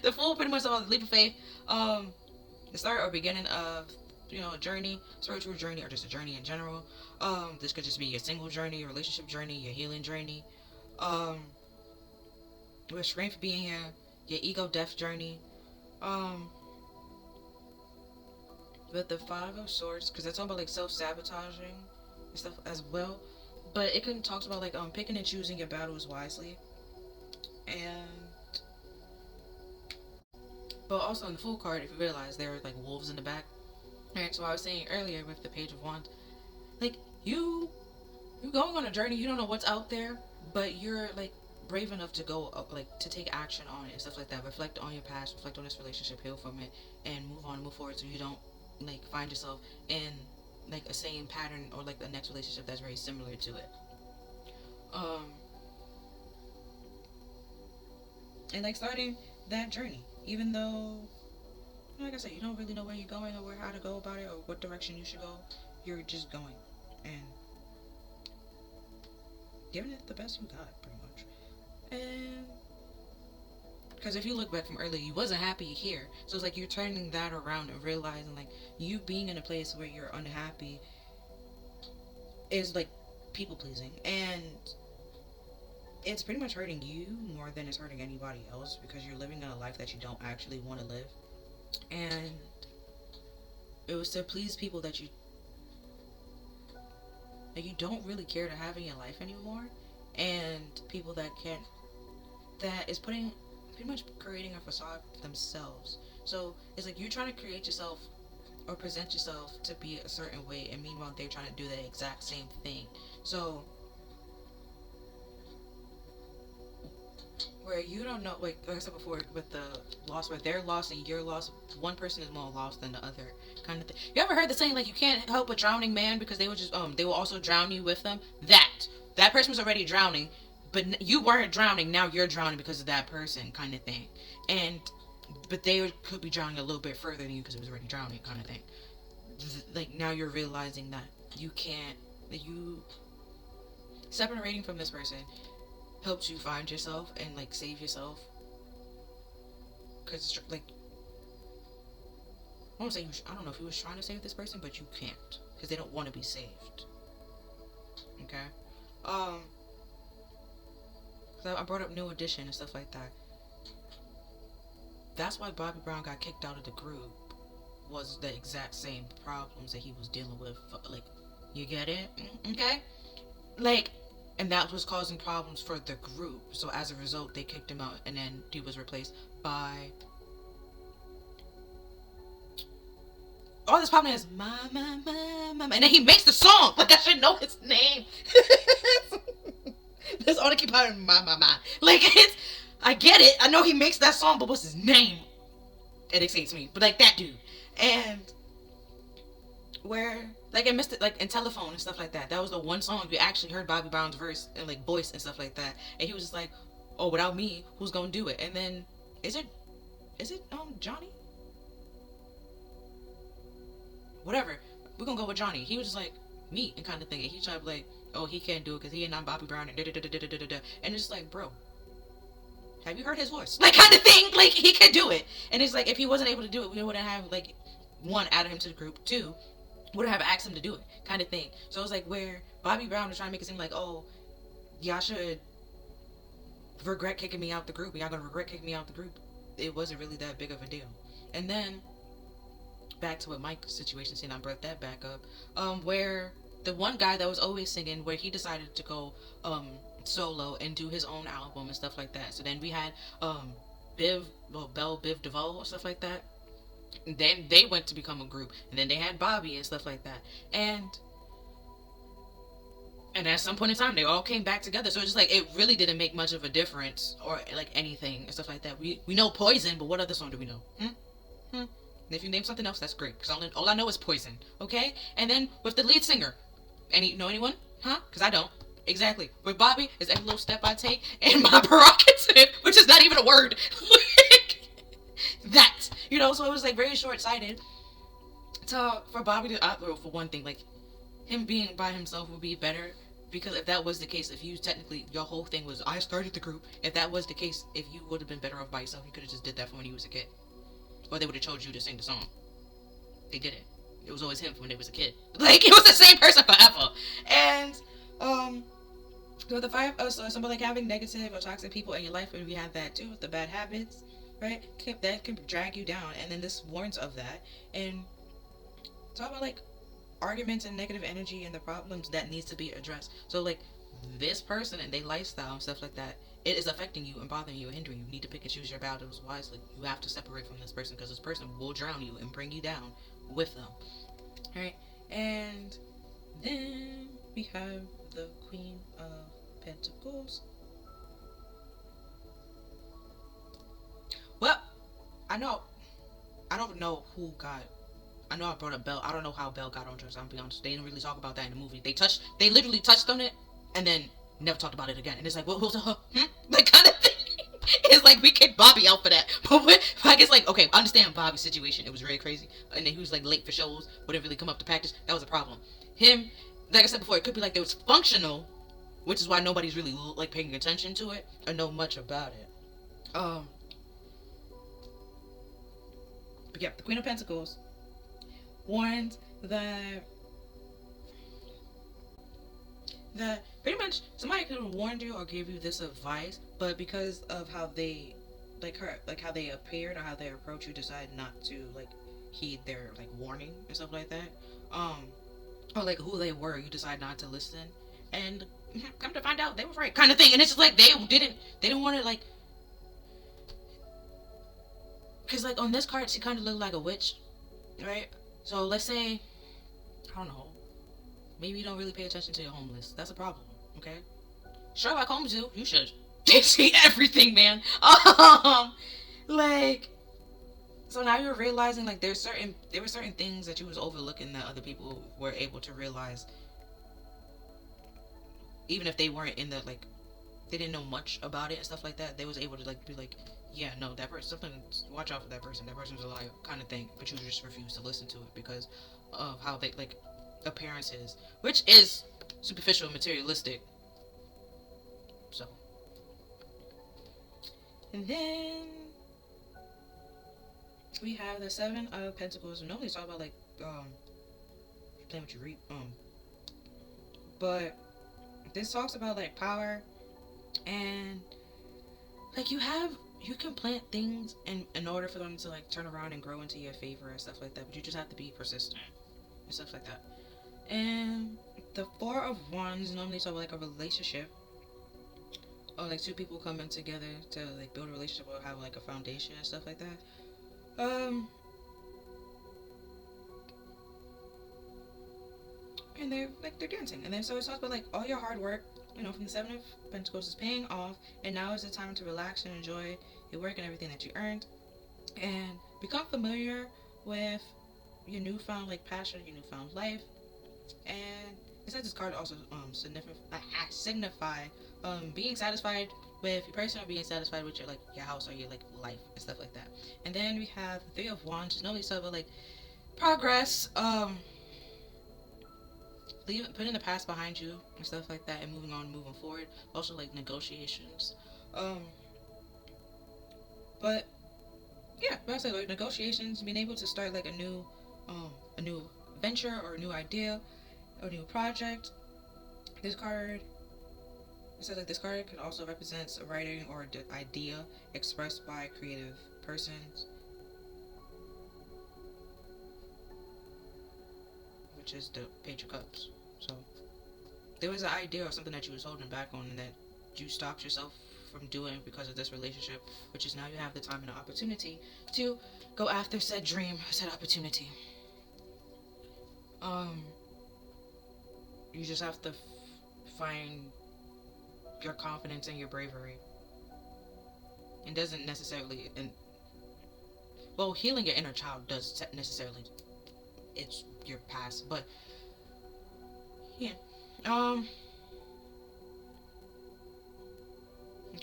The Fool pretty much like a leap of faith. The start or beginning of a journey, spiritual journey, or just a journey in general. This could just be your single journey, your relationship journey, your healing journey. With strength being here, your ego death journey. With the Five of Swords, because that's all about like self-sabotaging and stuff as well. But it can talk about like picking and choosing your battles wisely. And but also in the Fool card, if you realize there are like wolves in the back. Alright, so I was saying earlier with the Page of Wands, like you're going on a journey, you don't know what's out there, but you're like brave enough to go up, like to take action on it and stuff like that. Reflect on your past, reflect on this relationship, heal from it, and move forward so you don't like find yourself in like a same pattern or like the next relationship that's very similar to it. And like starting that journey, even though like I said, you don't really know where you're going or how to go about it or what direction you should go. You're just going and giving it the best you got, pretty much. And because if you look back from earlier, you wasn't happy here. So it's like you're turning that around and realizing like you being in a place where you're unhappy is like people pleasing, and it's pretty much hurting you more than it's hurting anybody else because you're living in a life that you don't actually want to live. And it was to please people that you don't really care to have in your life anymore, and people that can't, that is putting pretty much creating a facade themselves. So it's like you're trying to create yourself or present yourself to be a certain way, and meanwhile they're trying to do the exact same thing. So where you don't know, like I said before, with the loss, where they're lost and you're lost, one person is more lost than the other, kind of thing. You ever heard the saying like you can't help a drowning man because they will also drown you with them? That person was already drowning, but you weren't drowning. Now you're drowning because of that person, kind of thing. And but they could be drowning a little bit further than you because it was already drowning, kind of thing. Like now you're realizing that you can't, that you separating from this person helps you find yourself and like save yourself. Because like I don't say I don't know if he was trying to save this person, but you can't because they don't want to be saved. Okay. I brought up New Edition and stuff like that. That's why Bobby Brown got kicked out of the group. Was the exact same problems that he was dealing with. Like, you get it? Okay? Like, and that was causing problems for the group. So as a result, they kicked him out, and then he was replaced by. All this problem is mama, and then he makes the song. Like I should know his name. That's all that keep out in my mind. Like it's, I get it. I know he makes that song, but what's his name? It escapes me. But like that dude, and where like I missed it, like in Telephone and stuff like that. That was the one song we actually heard Bobby Brown's verse and like voice and stuff like that. And he was just like, "Oh, without me, who's gonna do it?" And then is it Johnny? Whatever. We're gonna go with Johnny. He was just like me and kind of thing. And he tried to be like, "Oh, he can't do it because he and I'm Bobby Brown and da da da da da da da." And it's like, bro, have you heard his voice? Like kind of thing. Like he can do it. And it's like if he wasn't able to do it, we wouldn't have like one added him to the group. Two, wouldn't have asked him to do it. Kind of thing. So it's like where Bobby Brown was trying to make it seem like, oh, y'all should regret kicking me out the group. Y'all gonna regret kicking me out the group. It wasn't really that big of a deal. And then back to what Mike's situation, seeing I brought that back up, where the one guy that was always singing, where he decided to go solo and do his own album and stuff like that. So then we had Biv DeVoe, stuff like that. And then they went to become a group, and then they had Bobby and stuff like that. And at some point in time, they all came back together. So it's just like it really didn't make much of a difference or like anything and stuff like that. We know Poison, but what other song do we know? And if you name something else, that's great. Because all I know is Poison. Okay? And then with the lead singer. Know anyone? Huh? Because I don't. Exactly. With Bobby, is every little step I take and my prerogative, which is not even a word. That. So it was like very short-sighted. For Bobby to, for one thing, like him being by himself would be better. Because if that was the case, if you technically, your whole thing was, I started the group. If that was the case, if you would have been better off by yourself, you could have just did that from when you was a kid. Or they would have chose you to sing the song. They didn't. It was always him from when they was a kid. Like, it was the same person forever. And, so the five, something like having negative or toxic people in your life, and we have that too, with the bad habits, right? That can drag you down. And then this warns of that. And talk about, like, arguments and negative energy and the problems that needs to be addressed. So, like, this person and their lifestyle and stuff like that, it is affecting you and bothering you and hindering you. You need to pick and choose your battles wisely. You have to separate from this person because this person will drown you and bring you down with them. Alright, and then we have the Queen of Pentacles. Well, I don't know who got, I know I brought up Belle. I don't know how Belle got on drugs, I'm gonna be honest. They didn't really talk about that in the movie. They literally touched on it and then never talked about it again. And it's like, what was her? Like kind of thing. It's like we kicked Bobby out for that. But I guess like, okay, understand Bobby's situation. It was really crazy, and then he was like late for shows, wouldn't really come up to practice. That was a problem. Him, like I said before, it could be like there was functional, which is why nobody's really like paying attention to it or know much about it. But yeah, the Queen of Pentacles warns that pretty much somebody could have warned you or gave you this advice, but because of how they how they appeared or how they approach you, decide not to like heed their like warning and stuff like that. Or like who they were, you decide not to listen, and come to find out they were right, kind of thing. And it's just like they didn't want to like, because like on this card she kind of looked like a witch, right? So let's say, I don't know, maybe you don't really pay attention to your homeless. That's a problem, okay? Sherlock Holmes do. You should see everything, man. Like, so now you're realizing like there were certain things that you was overlooking that other people were able to realize, even if they weren't in the like, they didn't know much about it and stuff like that. They was able to like be like, yeah, no, that person, something, watch out for that person. That person's a liar, kind of thing. But you just refuse to listen to it because of how they like appearances, which is superficial and materialistic. So, and then we have the Seven of Pentacles. We normally talk about like playing what you reap, but this talks about like power, and like you can plant things in order for them to like turn around and grow into your favor and stuff like that, but you just have to be persistent and stuff like that. And the Four of Wands normally talk about like a relationship, or like two people coming together to like build a relationship or have like a foundation and stuff like that. And they're dancing, and then so it talks about like all your hard work, you know, from the Seven of Pentacles is paying off, and now is the time to relax and enjoy your work and everything that you earned, and become familiar with your newfound like passion, your newfound life. And it says this card also signify being satisfied with your person or being satisfied with your house or your like life and stuff like that. And then we have the Three of Wands, which normally talk about like progress, putting the past behind you and stuff like that, and moving forward. Also like negotiations. But yeah, but I say like negotiations, being able to start like a new venture or a new idea or a new project. This card, it says like this card could also represent a writing or idea expressed by creative persons, which is the Page of Cups. So there was an idea or something that you was holding back on and that you stopped yourself from doing because of this relationship, which is now you have the time and the opportunity to go after said dream, said opportunity. You just have to find your confidence and your bravery. It doesn't necessarily, healing your inner child does necessarily, it's your past, but yeah, it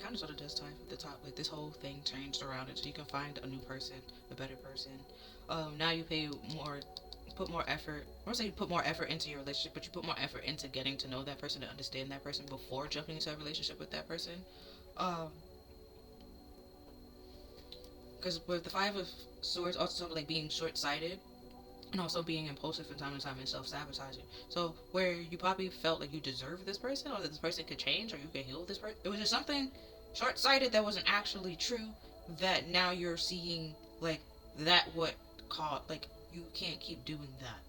kind of sort of does tie at the top, like this whole thing changed around it, so you can find a new person, a better person. Now you put more effort. I won't say you put more effort into your relationship, but you put more effort into getting to know that person, to understand that person before jumping into a relationship with that person. Because with the Five of Swords, also sort of like being short-sighted, and also being impulsive from time to time and self-sabotaging. So where you probably felt like you deserved this person, or that this person could change, or you could heal this person, it was just something short-sighted that wasn't actually true, that now you're seeing like that what caught, like you can't keep doing that,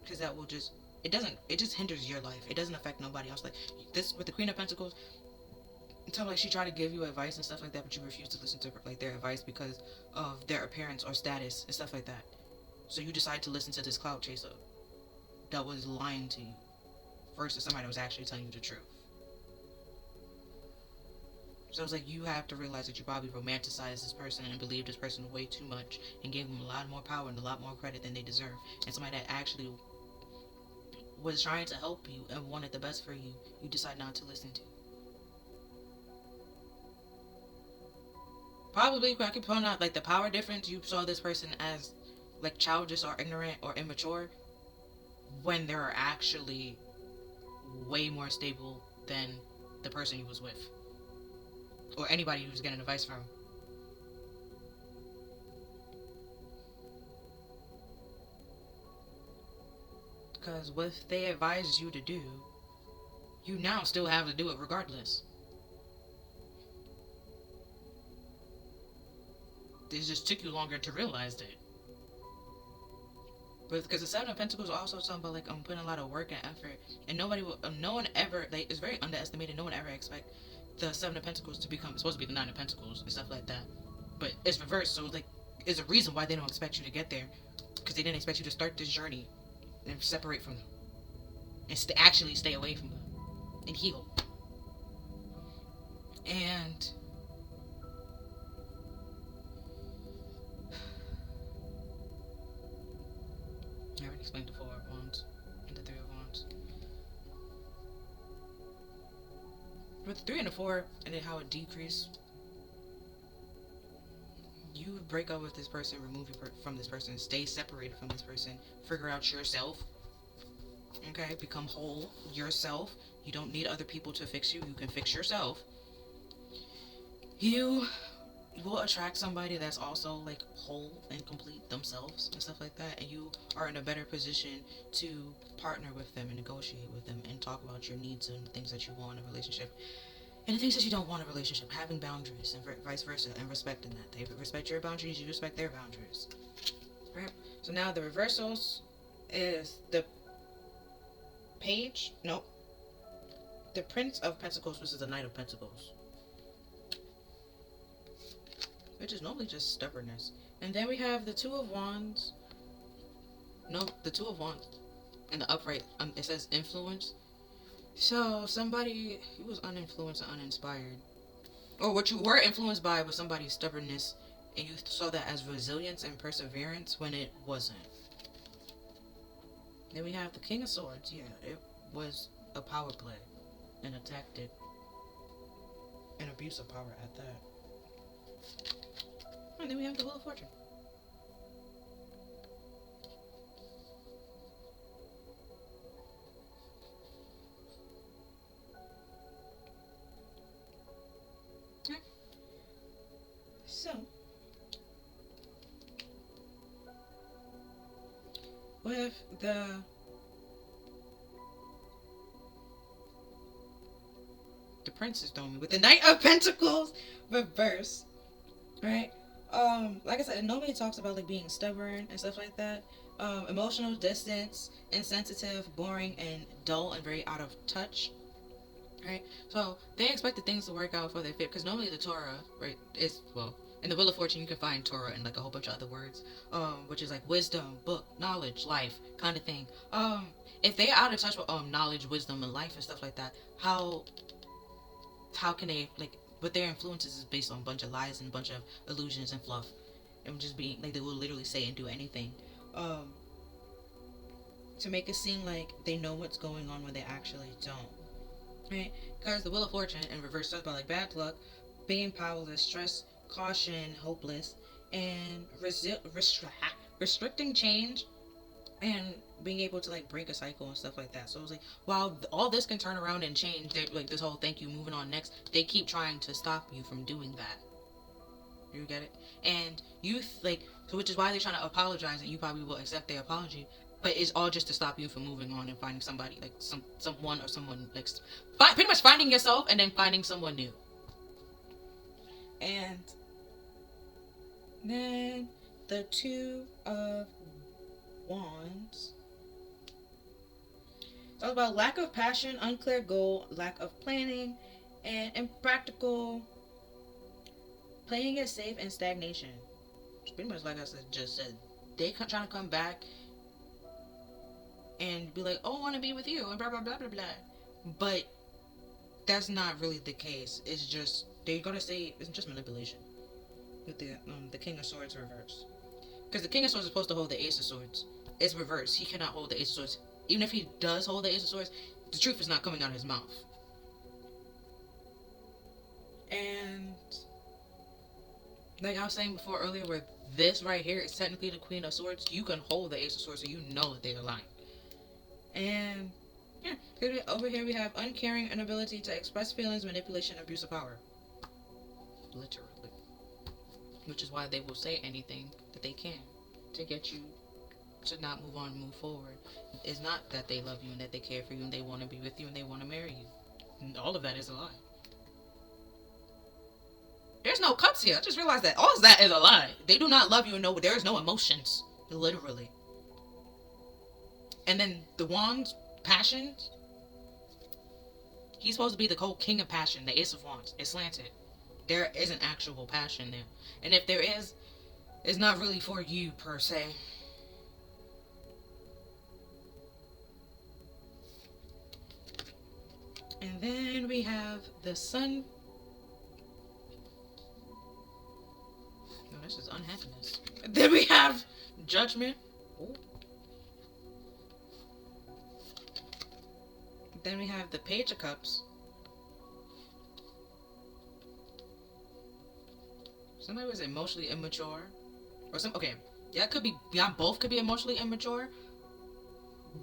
because that will just, it just hinders your life. It doesn't affect nobody else. Like this with the Queen of Pentacles, it's like she tried to give you advice and stuff like that, but you refuse to listen to like their advice because of their appearance or status and stuff like that. So you decide to listen to this cloud chaser that was lying to you versus somebody that was actually telling you the truth. So it's like you have to realize that you probably romanticized this person and believed this person way too much and gave them a lot more power and a lot more credit than they deserve. And somebody that actually was trying to help you and wanted the best for you, you decide not to listen to. Probably, I could point out like the power difference. You saw this person as like childish or ignorant or immature when they're actually way more stable than the person you was with or anybody you was getting advice from. Because what they advise you to do, you now still have to do it regardless. It just took you longer to realize it. But because the Seven of Pentacles also talking about like I'm putting a lot of work and effort, and no one ever like it's very underestimated. No one ever expect the Seven of Pentacles to become it's supposed to be the Nine of Pentacles and stuff like that. But it's reversed, so like there's a reason why they don't expect you to get there, because they didn't expect you to start this journey and separate from them and actually stay away from them and heal. And I already explained the Four of Wands and the Three of Wands. With the 3 and the 4, and then how it decreased, you break up with this person, remove you from this person, stay separated from this person, figure out yourself, okay? Become whole yourself. You don't need other people to fix you. You can fix yourself. You will attract somebody that's also like whole and complete themselves and stuff like that, and you are in a better position to partner with them and negotiate with them and talk about your needs and the things that you want in a relationship and the things that you don't want in a relationship, having boundaries and vice versa, and respecting that. They respect your boundaries, you respect their boundaries, right? So now the reversals is the page, no, the Prince of Pentacles versus the Knight of Pentacles, which is normally just stubbornness. And then we have the Two of Wands. No, the Two of Wands in the upright, it says influence. So somebody who was uninfluenced and uninspired, or what you were influenced by was somebody's stubbornness, and you saw that as resilience and perseverance when it wasn't. Then we have the King of Swords. Yeah, it was a power play and a tactic, an abuse of power at that. And then we have the Wheel of Fortune. Okay. So, with the Prince is doing me with the Knight of Pentacles reverse, right? Like I said, it normally talks about like being stubborn and stuff like that. Emotional distance, insensitive, boring, and dull, and very out of touch. Right? So they expected things to work out for their fit, because normally the Torah, right, is well in the Wheel of Fortune you can find Torah and like a whole bunch of other words, which is like wisdom, book, knowledge, life, kind of thing. If they're out of touch with knowledge, wisdom, and life and stuff like that, how can they like? But their influences is based on a bunch of lies and a bunch of illusions and fluff, and just being like they will literally say and do anything, to make it seem like they know what's going on when they actually don't. Right? Because the Wheel of Fortune in reverse talks about like bad luck, being powerless, stress, caution, hopeless, and restricting change, and being able to like break a cycle and stuff like that. So it's like while all this can turn around and change, like this whole thank you, moving on next, they keep trying to stop you from doing that. You get it? And you like so, which is why they're trying to apologize, and you probably will accept their apology. But it's all just to stop you from moving on and finding somebody like someone or someone like pretty much finding yourself and then finding someone new. And then the Two of Wands. It's all about lack of passion, unclear goal, lack of planning, and impractical, playing it safe, and stagnation. It's pretty much like I just said. They trying to come back and be like, oh, I want to be with you, and blah, blah, blah, blah, blah. But that's not really the case. It's just, they're going to say, it's just manipulation. With the King of Swords reverse. Because the King of Swords is supposed to hold the Ace of Swords. It's reversed. He cannot hold the Ace of Swords. Even if he does hold the Ace of Swords, the truth is not coming out of his mouth. And Like I was saying before earlier, where this right here is technically the Queen of Swords, you can hold the Ace of Swords, so you know that they're aligned. And yeah, over here we have uncaring, inability to express feelings, manipulation, abuse of power. Literally. Which is why they will say anything that they can to get you to not move on and move forward. It's not that they love you and that they care for you and they want to be with you and they want to marry you. And all of that is a lie. There's no cups here. I just realized that all of that is a lie. They do not love you and there is no emotions. Literally. And then the Wands, passions. He's supposed to be the whole king of passion, the Ace of Wands. It's slanted. There is an actual passion there. And if there is, it's not really for you per se. And then we have the Sun. No, this is unhappiness. Then we have Judgment. Ooh. Then we have the Page of Cups. Somebody was emotionally immature. Or okay. Yeah, it could be, both could be emotionally immature.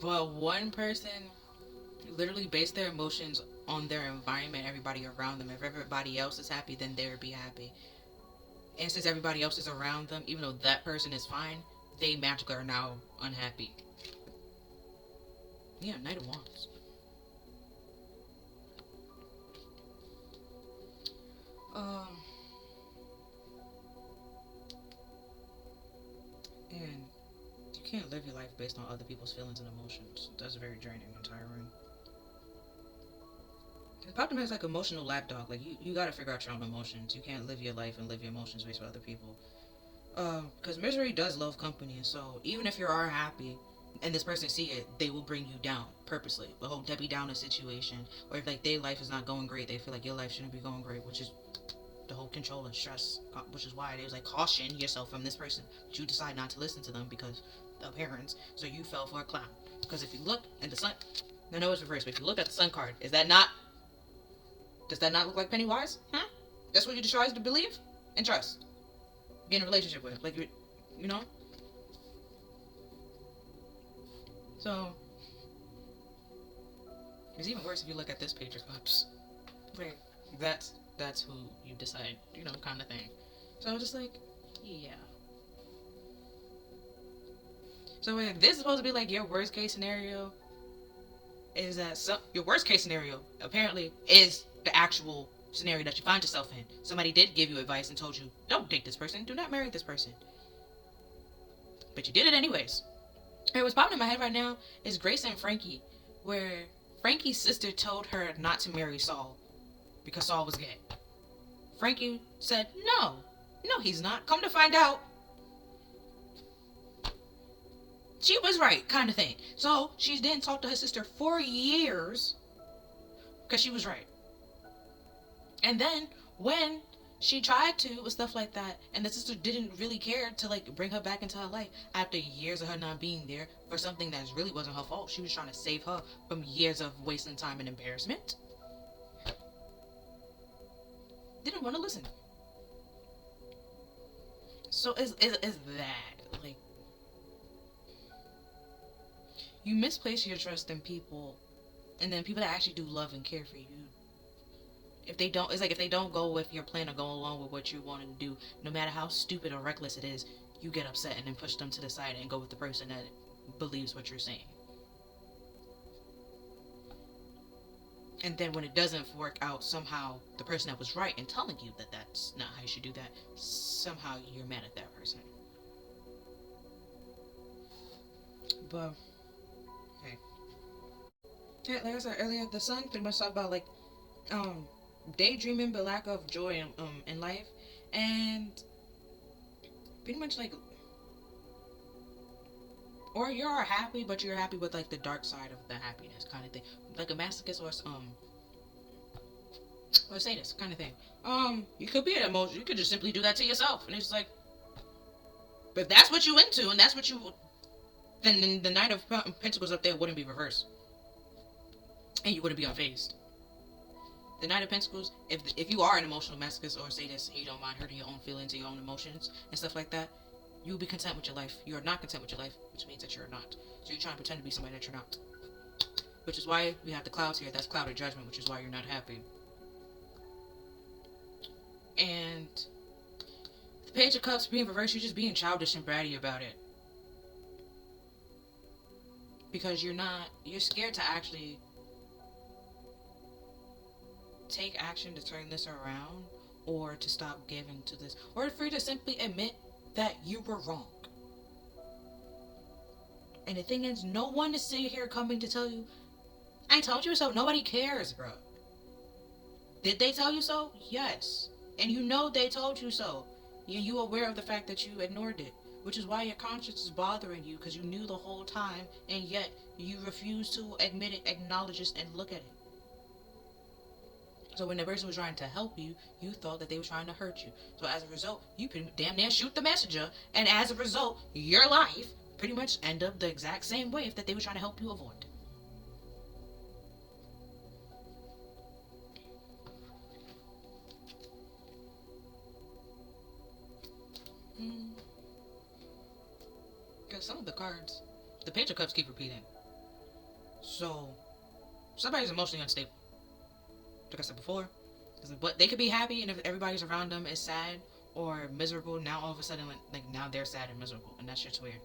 But one person literally based their emotions on their environment, everybody around them. If everybody else is happy, then they would be happy. And since everybody else is around them, even though that person is fine, they magically are now unhappy. Yeah, Knight of Wands. And you can't live your life based on other people's feelings and emotions. That's very draining and tiring. The problem is like emotional lapdog. Like you gotta figure out your own emotions. You can't live your life and live your emotions based on other people. Because misery does love company, so even if you are happy and this person see it, they will bring you down purposely. The whole Debbie Downer situation, or if like their life is not going great, they feel like your life shouldn't be going great, which is the whole control and stress, which is why it was like caution yourself from this person. But you decide not to listen to them because of parents, so you fell for a clown. Because if you look at the sun, I know it's reversed, but if you look at the sun card, does that not look like Pennywise? Huh? That's what you decide to believe and trust. Be in a relationship with, like you know. So it's even worse if you look at this Page of Cups. Wait, that's who you decide, kind of thing. So just like, yeah. So if this is supposed to be like your worst case scenario, is that your worst case scenario apparently is the actual scenario that you find yourself in. Somebody did give you advice and told you, don't date this person, do not marry this person. But you did it anyways. And what's popping in my head right now is Grace and Frankie, where Frankie's sister told her not to marry Saul because Saul was gay. Frankie said, no, he's not. Come to find out, she was right, kind of thing. So she didn't talk to her sister for years because she was right. And then when she tried to with stuff like that, and the sister didn't really care to like bring her back into her life after years of her not being there for something that really wasn't her fault. She was trying to save her from years of wasting time and embarrassment. Didn't want to listen. So is that like you misplace your trust in people, and then people that actually do love and care for you, if they don't, it's like if they don't go with your plan or go along with what you want to do, no matter how stupid or reckless it is, you get upset and then push them to the side and go with the person that believes what you're saying. And then when it doesn't work out, somehow the person that was right in telling you that that's not how you should do that, somehow you're mad at that person. But hey, yeah, like I said earlier, the sun pretty much talked about like daydreaming but lack of joy in life, and pretty much like, or you're happy but you're happy with like the dark side of the happiness kind of thing, like a masochist or sadist kind of thing. You could be an emotion, you could just simply do that to yourself, and it's like, but if that's what you into and that's what you, then the Knight of Pentacles up there wouldn't be reversed and you wouldn't be unfazed. The Knight of Pentacles, if you are an emotional masochist or sadist and you don't mind hurting your own feelings and your own emotions and stuff like that, you'll be content with your life. You are not content with your life, which means that you're not. So you're trying to pretend to be somebody that you're not. Which is why we have the clouds here. That's cloud of judgment, which is why you're not happy. And the Page of Cups being reversed, you're just being childish and bratty about it. Because you're scared to actually take action to turn this around, or to stop giving to this, or for you to simply admit that you were wrong. And the thing is, no one is sitting here coming to tell you, I told you so. Nobody cares, bro. Did they tell you so? Yes. And you know they told you so. You aware of the fact that you ignored it, which is why your conscience is bothering you, because you knew the whole time, and yet you refuse to admit it, acknowledge it, and look at it. So when the person was trying to help you, you thought that they were trying to hurt you. So as a result, you damn near shoot the messenger, and as a result, your life pretty much end up the exact same way that they were trying to help you avoid. Because some of the cards, the Page of Cups keep repeating. So somebody's emotionally unstable. Like I said before, but they could be happy, and if everybody's around them is sad or miserable, now all of a sudden, like now they're sad and miserable, and that shit's weird.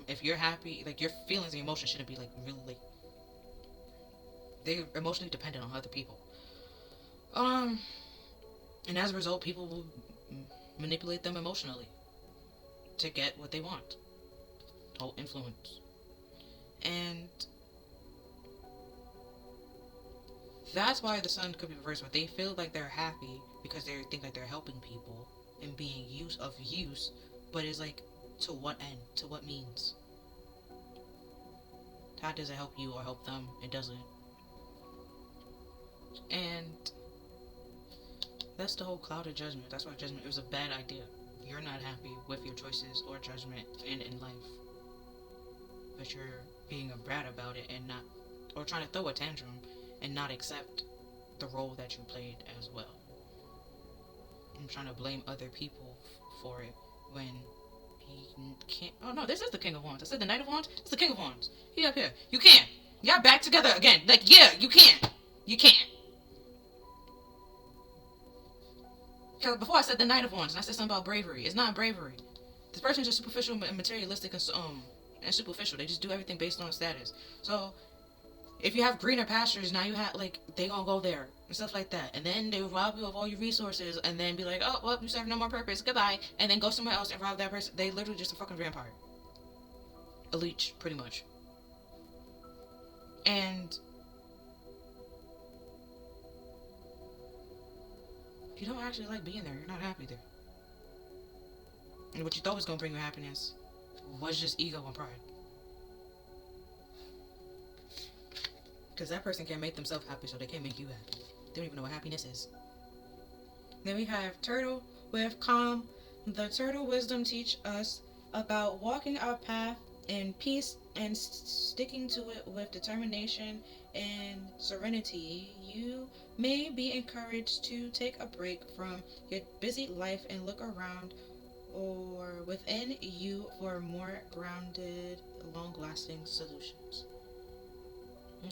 If you're happy, like your feelings and emotions shouldn't be like really like, they're emotionally dependent on other people. And as a result, people will manipulate them emotionally to get what they want. Whole influence. And that's why the Sun could be reversed, where they feel like they're happy because they think like they're helping people and being of use, but it's like, to what end? To what means? How does it help you or help them? It doesn't. And that's the whole cloud of judgment. That's why judgment, it was a bad idea. You're not happy with your choices or judgment in life, but you're being a brat about it and not, or trying to throw a tantrum and not accept the role that you played as well. I'm trying to blame other people for it when he can't. Oh no, this is the King of Wands. I said the Knight of Wands. It's the King of Wands. He up here. You can't. Y'all back together again. Like, yeah, you can't. You can't. Because before I said the Knight of Wands, and I said something about bravery. It's not bravery. This person's just superficial and materialistic and superficial. They just do everything based on status. So if you have greener pastures, now you have, like, they gonna go there and stuff like that, and then they will rob you of all your resources, and then be like, oh well, you serve no more purpose, goodbye, and then go somewhere else and rob that person. They literally just a fucking vampire, a leech, pretty much. And if you don't actually like being there, you're not happy there, and what you thought was gonna bring you happiness was just ego and pride. Because that person can't make themselves happy, so they can't make you happy. They don't even know what happiness is. Then we have Turtle with calm. The turtle wisdom teach us about walking our path in peace and sticking to it with determination and serenity. You may be encouraged to take a break from your busy life and look around or within you for more grounded, long-lasting solutions.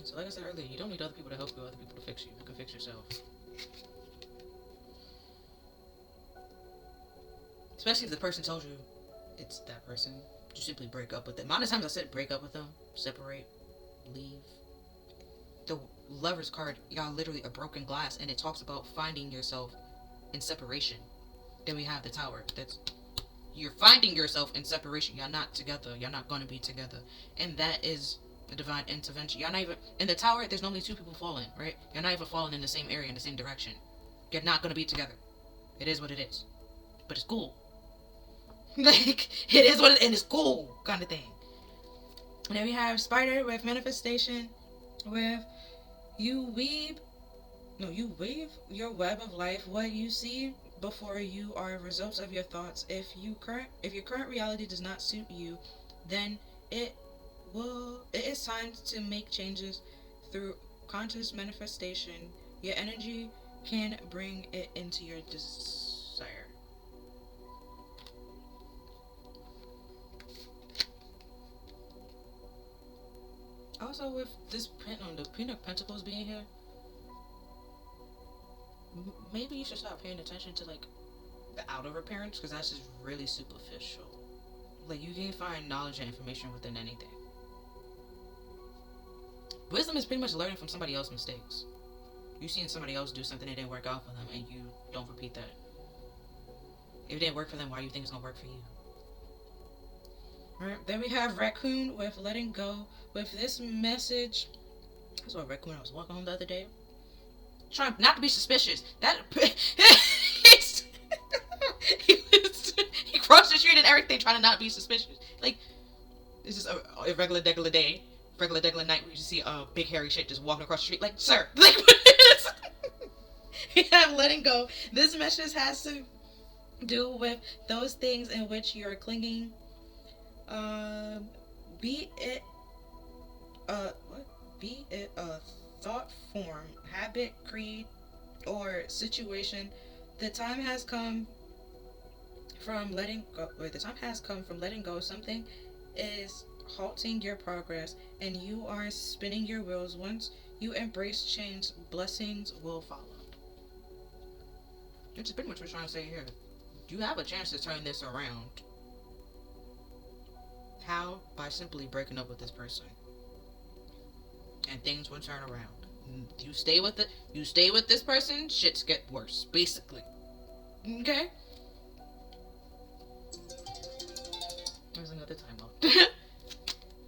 So like I said earlier, you don't need other people to help you, other people to fix you. You can fix yourself. Especially if the person told you it's that person. You simply break up with them. The amount of times I said break up with them, separate, leave. The Lover's card, y'all literally a broken glass, and it talks about finding yourself in separation. Then we have the Tower. That's, you're finding yourself in separation. You're not together. You're not going to be together. And that is a divine intervention. You're not even in the Tower. There's normally two people falling, right? You're not even falling in the same area, in the same direction. You're not going to be together. It is what it is. But it's cool. Like, it is what it is, and it's cool, kind of thing. And then we have Spider with manifestation, with you weave your web of life. What you see before you are results of your thoughts. If your current reality does not suit you, then it is time to make changes through conscious manifestation. Your energy can bring it into your desire. Also, with this print on the Queen of Pentacles being here, maybe you should start paying attention to like the outer appearance, because that's just really superficial. Like, you can find knowledge and information within anything. Wisdom is pretty much learning from somebody else's mistakes. You seeing somebody else do something that didn't work out for them, and you don't repeat that. If it didn't work for them, why do you think it's gonna work for you? Alright, then we have Raccoon with letting go. With this message, I saw a raccoon. I was walking home the other day, trying not to be suspicious. That he crossed the street and everything, trying to not be suspicious. Like, it's just a regular day, regular night where you just see a big hairy shit just walking across the street. Like, sir, like, we have letting go. This message has to do with those things in which you're clinging. Be it a thought form, habit, creed, or situation. The time has come from letting go. The time has come from letting go. Something is halting your progress, and you are spinning your wheels. Once you embrace change, blessings will follow. Which is pretty much what we're trying to say here. You have a chance to turn this around. How? By simply breaking up with this person, and things will turn around. You stay with it. You stay with this person, shits get worse, basically. Okay. There's another timeout.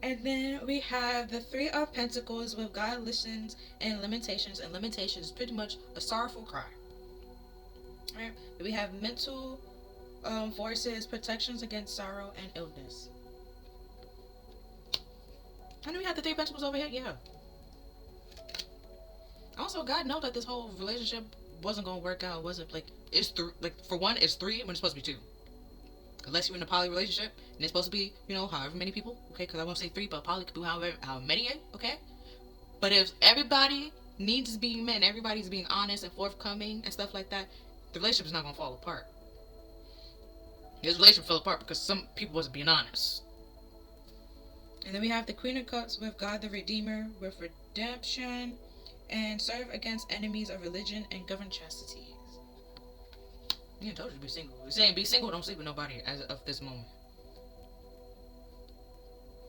And then we have the Three of Pentacles with God listens and limitations. And limitations is pretty much a sorrowful cry. Right. We have mental forces, protections against sorrow and illness. And then we have the Three of Pentacles over here. Yeah. Also, God knows that this whole relationship wasn't gonna work out. It wasn't like it's for one, it's 3 when it's supposed to be 2. Unless you're in a poly relationship and it's supposed to be, however many people. Okay, because I won't say 3, but poly could be how many. Okay. But if everybody needs being met, and everybody's being honest and forthcoming and stuff like that, the relationship is not gonna fall apart. This relationship fell apart because some people wasn't being honest. And then we have the Queen of Cups with God the Redeemer with redemption and serve against enemies of religion and govern chastity. Yeah, I told you to be single. We're saying be single, don't sleep with nobody as of this moment.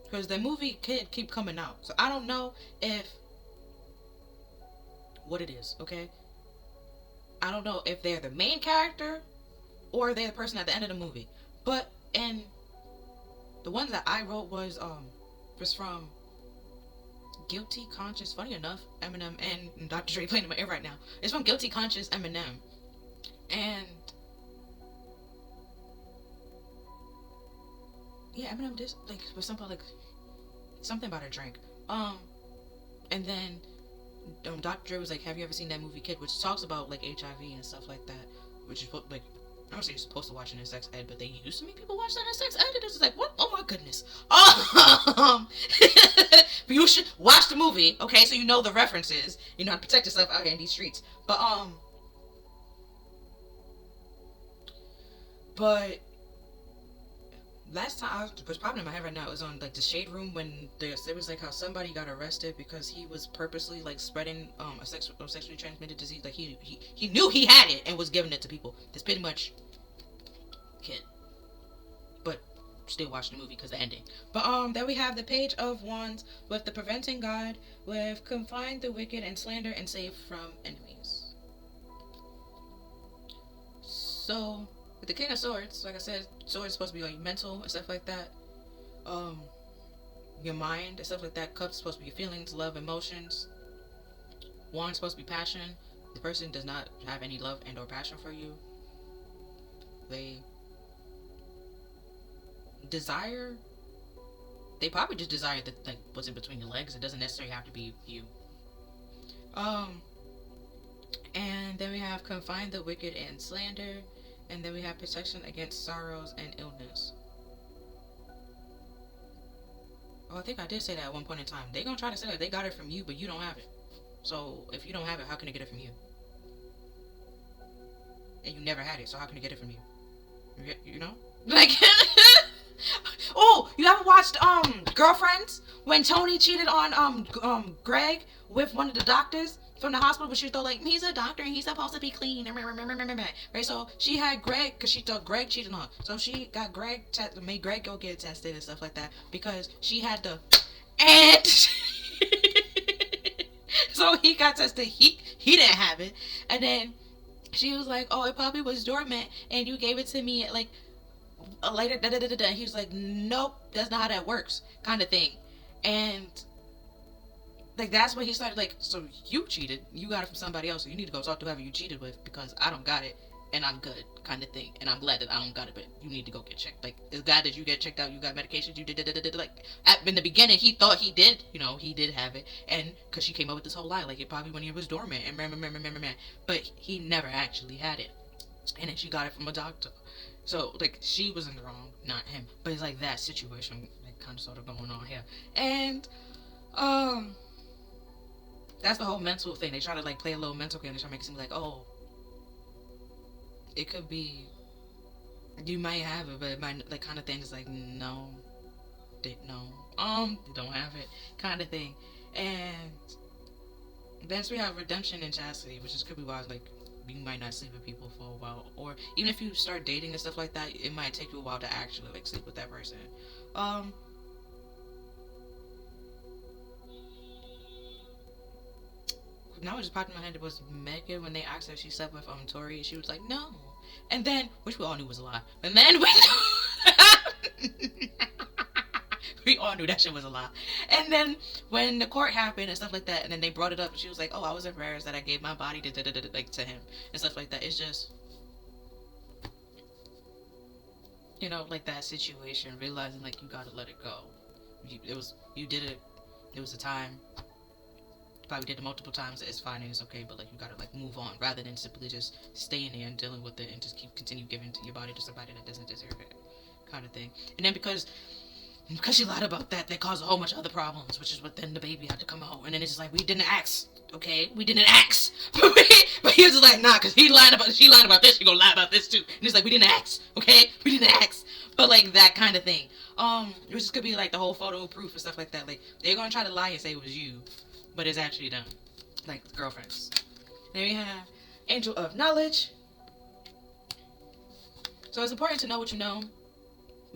Because the movie could keep coming out. So I don't know what it is, okay? I don't know if they're the main character or they're the person at the end of the movie. But, and the ones that I wrote was from Guilty Conscious. Funny enough, Eminem and Dr. Dre playing in my ear right now. It's from Guilty Conscious Eminem. And yeah, Eminem did was something about a drink. And then Dr. Dre was like, "Have you ever seen that movie Kid?" Which talks about like HIV and stuff like that. Which is like, I don't say you're supposed to watch it in sex ed, but they used to make people watch that in sex ed. And it's like, what? Oh my goodness. You should watch the movie, okay? So you know the references. You know how to protect yourself out here in these streets. But last time, what's popping in my head right now is on like the Shade Room when there was like how somebody got arrested because he was purposely like spreading a sexually transmitted disease. Like he knew he had it and was giving it to people. That's pretty much Kid. But still watch the movie because the ending. But then we have the Page of Wands with the Preventing God with confine the wicked and slander and save from enemies. So with the King of Swords, like I said, swords supposed to be like mental and stuff like that. Your mind and stuff like that. Cups supposed to be your feelings, love, emotions. Wand supposed to be passion. The person does not have any love and or passion for you. They probably just desire what's in between your legs. It doesn't necessarily have to be you. And then we have confine the wicked and slander. And then we have protection against sorrows and illness. Oh, I think I did say that at one point in time. They're gonna try to say that they got it from you, but you don't have it. So if you don't have it, how can it get it from you? And you never had it, so how can it get it from you? You know? Like, oh, you ever watched Girlfriends when Tony cheated on Greg with one of the doctors from the hospital, but she thought like he's a doctor and he's supposed to be clean, right? So she had Greg because she thought Greg cheated on her, so she got made Greg go get tested and stuff like that because she had the and so he got tested. He didn't have it, and then she was like, "Oh, it probably was dormant, and you gave it to me like later." Da, da, da, da, da. He was like, "Nope, that's not how that works," kind of thing, and like that's when he started like, "So you cheated? You got it from somebody else? So you need to go talk to whoever you cheated with because I don't got it." And I'm good, kind of thing. And I'm glad that I don't got it, but you need to go get checked. Like, is glad that you get checked out. You got medications. You did. Like, in the beginning, he thought he did. You know, he did have it, and because she came up with this whole lie, like it probably when he was dormant, and but he never actually had it, and then she got it from a doctor. So like, she was in the wrong, not him. But it's like that situation, like kind of sort of going on here, and that's the whole mental thing. They try to like play a little mental game. They try to make it seem like, oh, it could be you might have it, but it might like kind of thing is like no, they don't have it kind of thing. And then we have redemption and chastity, which is could be why like you might not sleep with people for a while, or even if you start dating and stuff like that, it might take you a while to actually like sleep with that person. Now it just popped in my head. It was Megan when they asked her if she slept with Tori, and she was like no, and then which we all knew was a lie, and then we all knew that shit was a lie. And then when the court happened and stuff like that, and then they brought it up, and she was like, "Oh, I was embarrassed that I gave my body to like to him and stuff like that." It's just, you know, like that situation, realizing like you gotta let it go. You did it. It was a time. Probably did it multiple times. It's fine and it's okay, but like you gotta like move on rather than simply just staying there and dealing with it and just continue giving to your body to somebody that doesn't deserve it, kind of thing. And then because she lied about that, they caused a whole bunch of other problems, which is what then the baby had to come out. And then it's just like, we didn't ask, okay? We didn't ask. But he was just like, nah, because she lied about this, she gonna lie about this too. And it's like, we didn't ask, okay? We didn't ask. But like that kind of thing. Which just could be like the whole photo proof and stuff like that. Like, they're gonna try to lie and say it was you, but it's actually them. Like, girlfriends. Then we have Angel of Knowledge. So it's important to know what you know,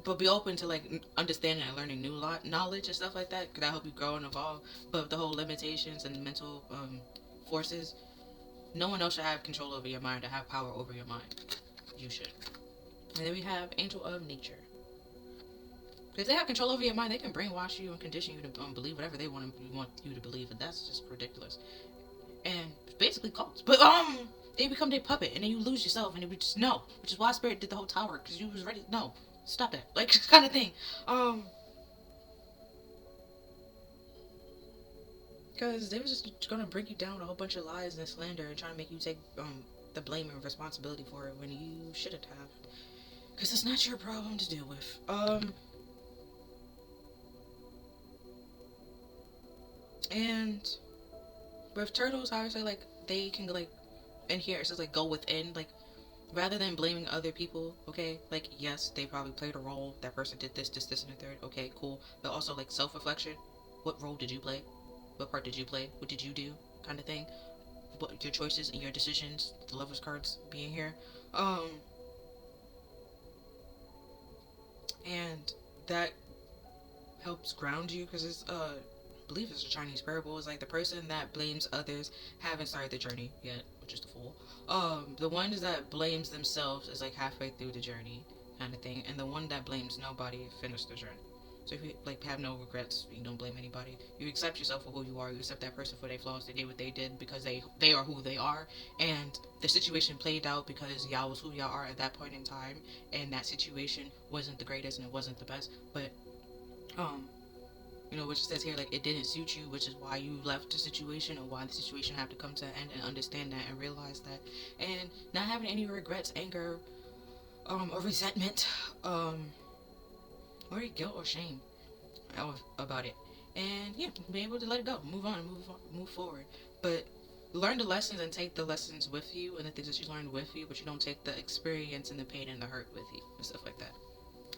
but be open to like understanding and learning new knowledge and stuff like that, because that help you grow and evolve. But the whole limitations and the mental forces, no one else should have control over your mind or have power over your mind. You should. And then we have Angel of Nature. If they have control over your mind, they can brainwash you and condition you to believe whatever they want you to believe, and that's just ridiculous. And basically cults. But they become their puppet, and then you lose yourself, and you just no. Which is why Spirit did the whole tower, because you was ready. No, stop that, like kind of thing. Because they was just gonna bring you down with a whole bunch of lies and slander and trying to make you take the blame and responsibility for it when you shouldn't have. Because it's not your problem to deal with. And with turtles, I would say like they can like, in here it says like go within, like rather than blaming other people, okay, like yes, they probably played a role, that person did this, and the third, okay, cool, but also like self-reflection. What role did you play? What part did you play? What did you do? Kind of thing. What your choices and your decisions, the lovers cards being here, and that helps ground you, because it's I believe it's a Chinese parable. It's like the person that blames others haven't started the journey yet, which is the fool. The one that blames themselves is like halfway through the journey, kind of thing, and the one that blames nobody finished the journey. So if you like have no regrets, you don't blame anybody. You accept yourself for who you are. You accept that person for their flaws. They did what they did because they are who they are, and the situation played out because y'all was who y'all are at that point in time, and that situation wasn't the greatest and it wasn't the best, but you know, which says here, like, it didn't suit you, which is why you left the situation, or why the situation had to come to an end, and understand that and realize that, and not having any regrets, anger, or resentment, or guilt or shame about it, and yeah, be able to let it go, move on, and move forward. but learn the lessons and take the lessons with you, and the things that you learned with you, but you don't take the experience and the pain and the hurt with you and stuff like that.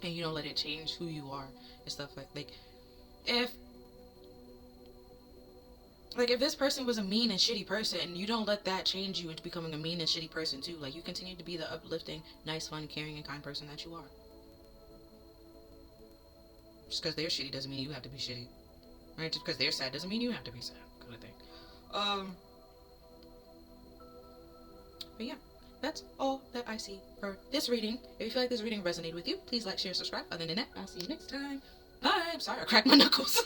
And you don't let it change who you are and stuff like if if this person was a mean and shitty person, you don't let that change you into becoming a mean and shitty person too. Like, you continue to be the uplifting, nice, fun, caring, and kind person that you are. Just because they're shitty doesn't mean you have to be shitty, right? Just because they're sad doesn't mean you have to be sad, kind of thing. But yeah, that's all that I see for this reading. If you feel like this reading resonated with you, please like, share, subscribe. Other than that, I'll see you next time. Bye. I'm sorry, I cracked my knuckles.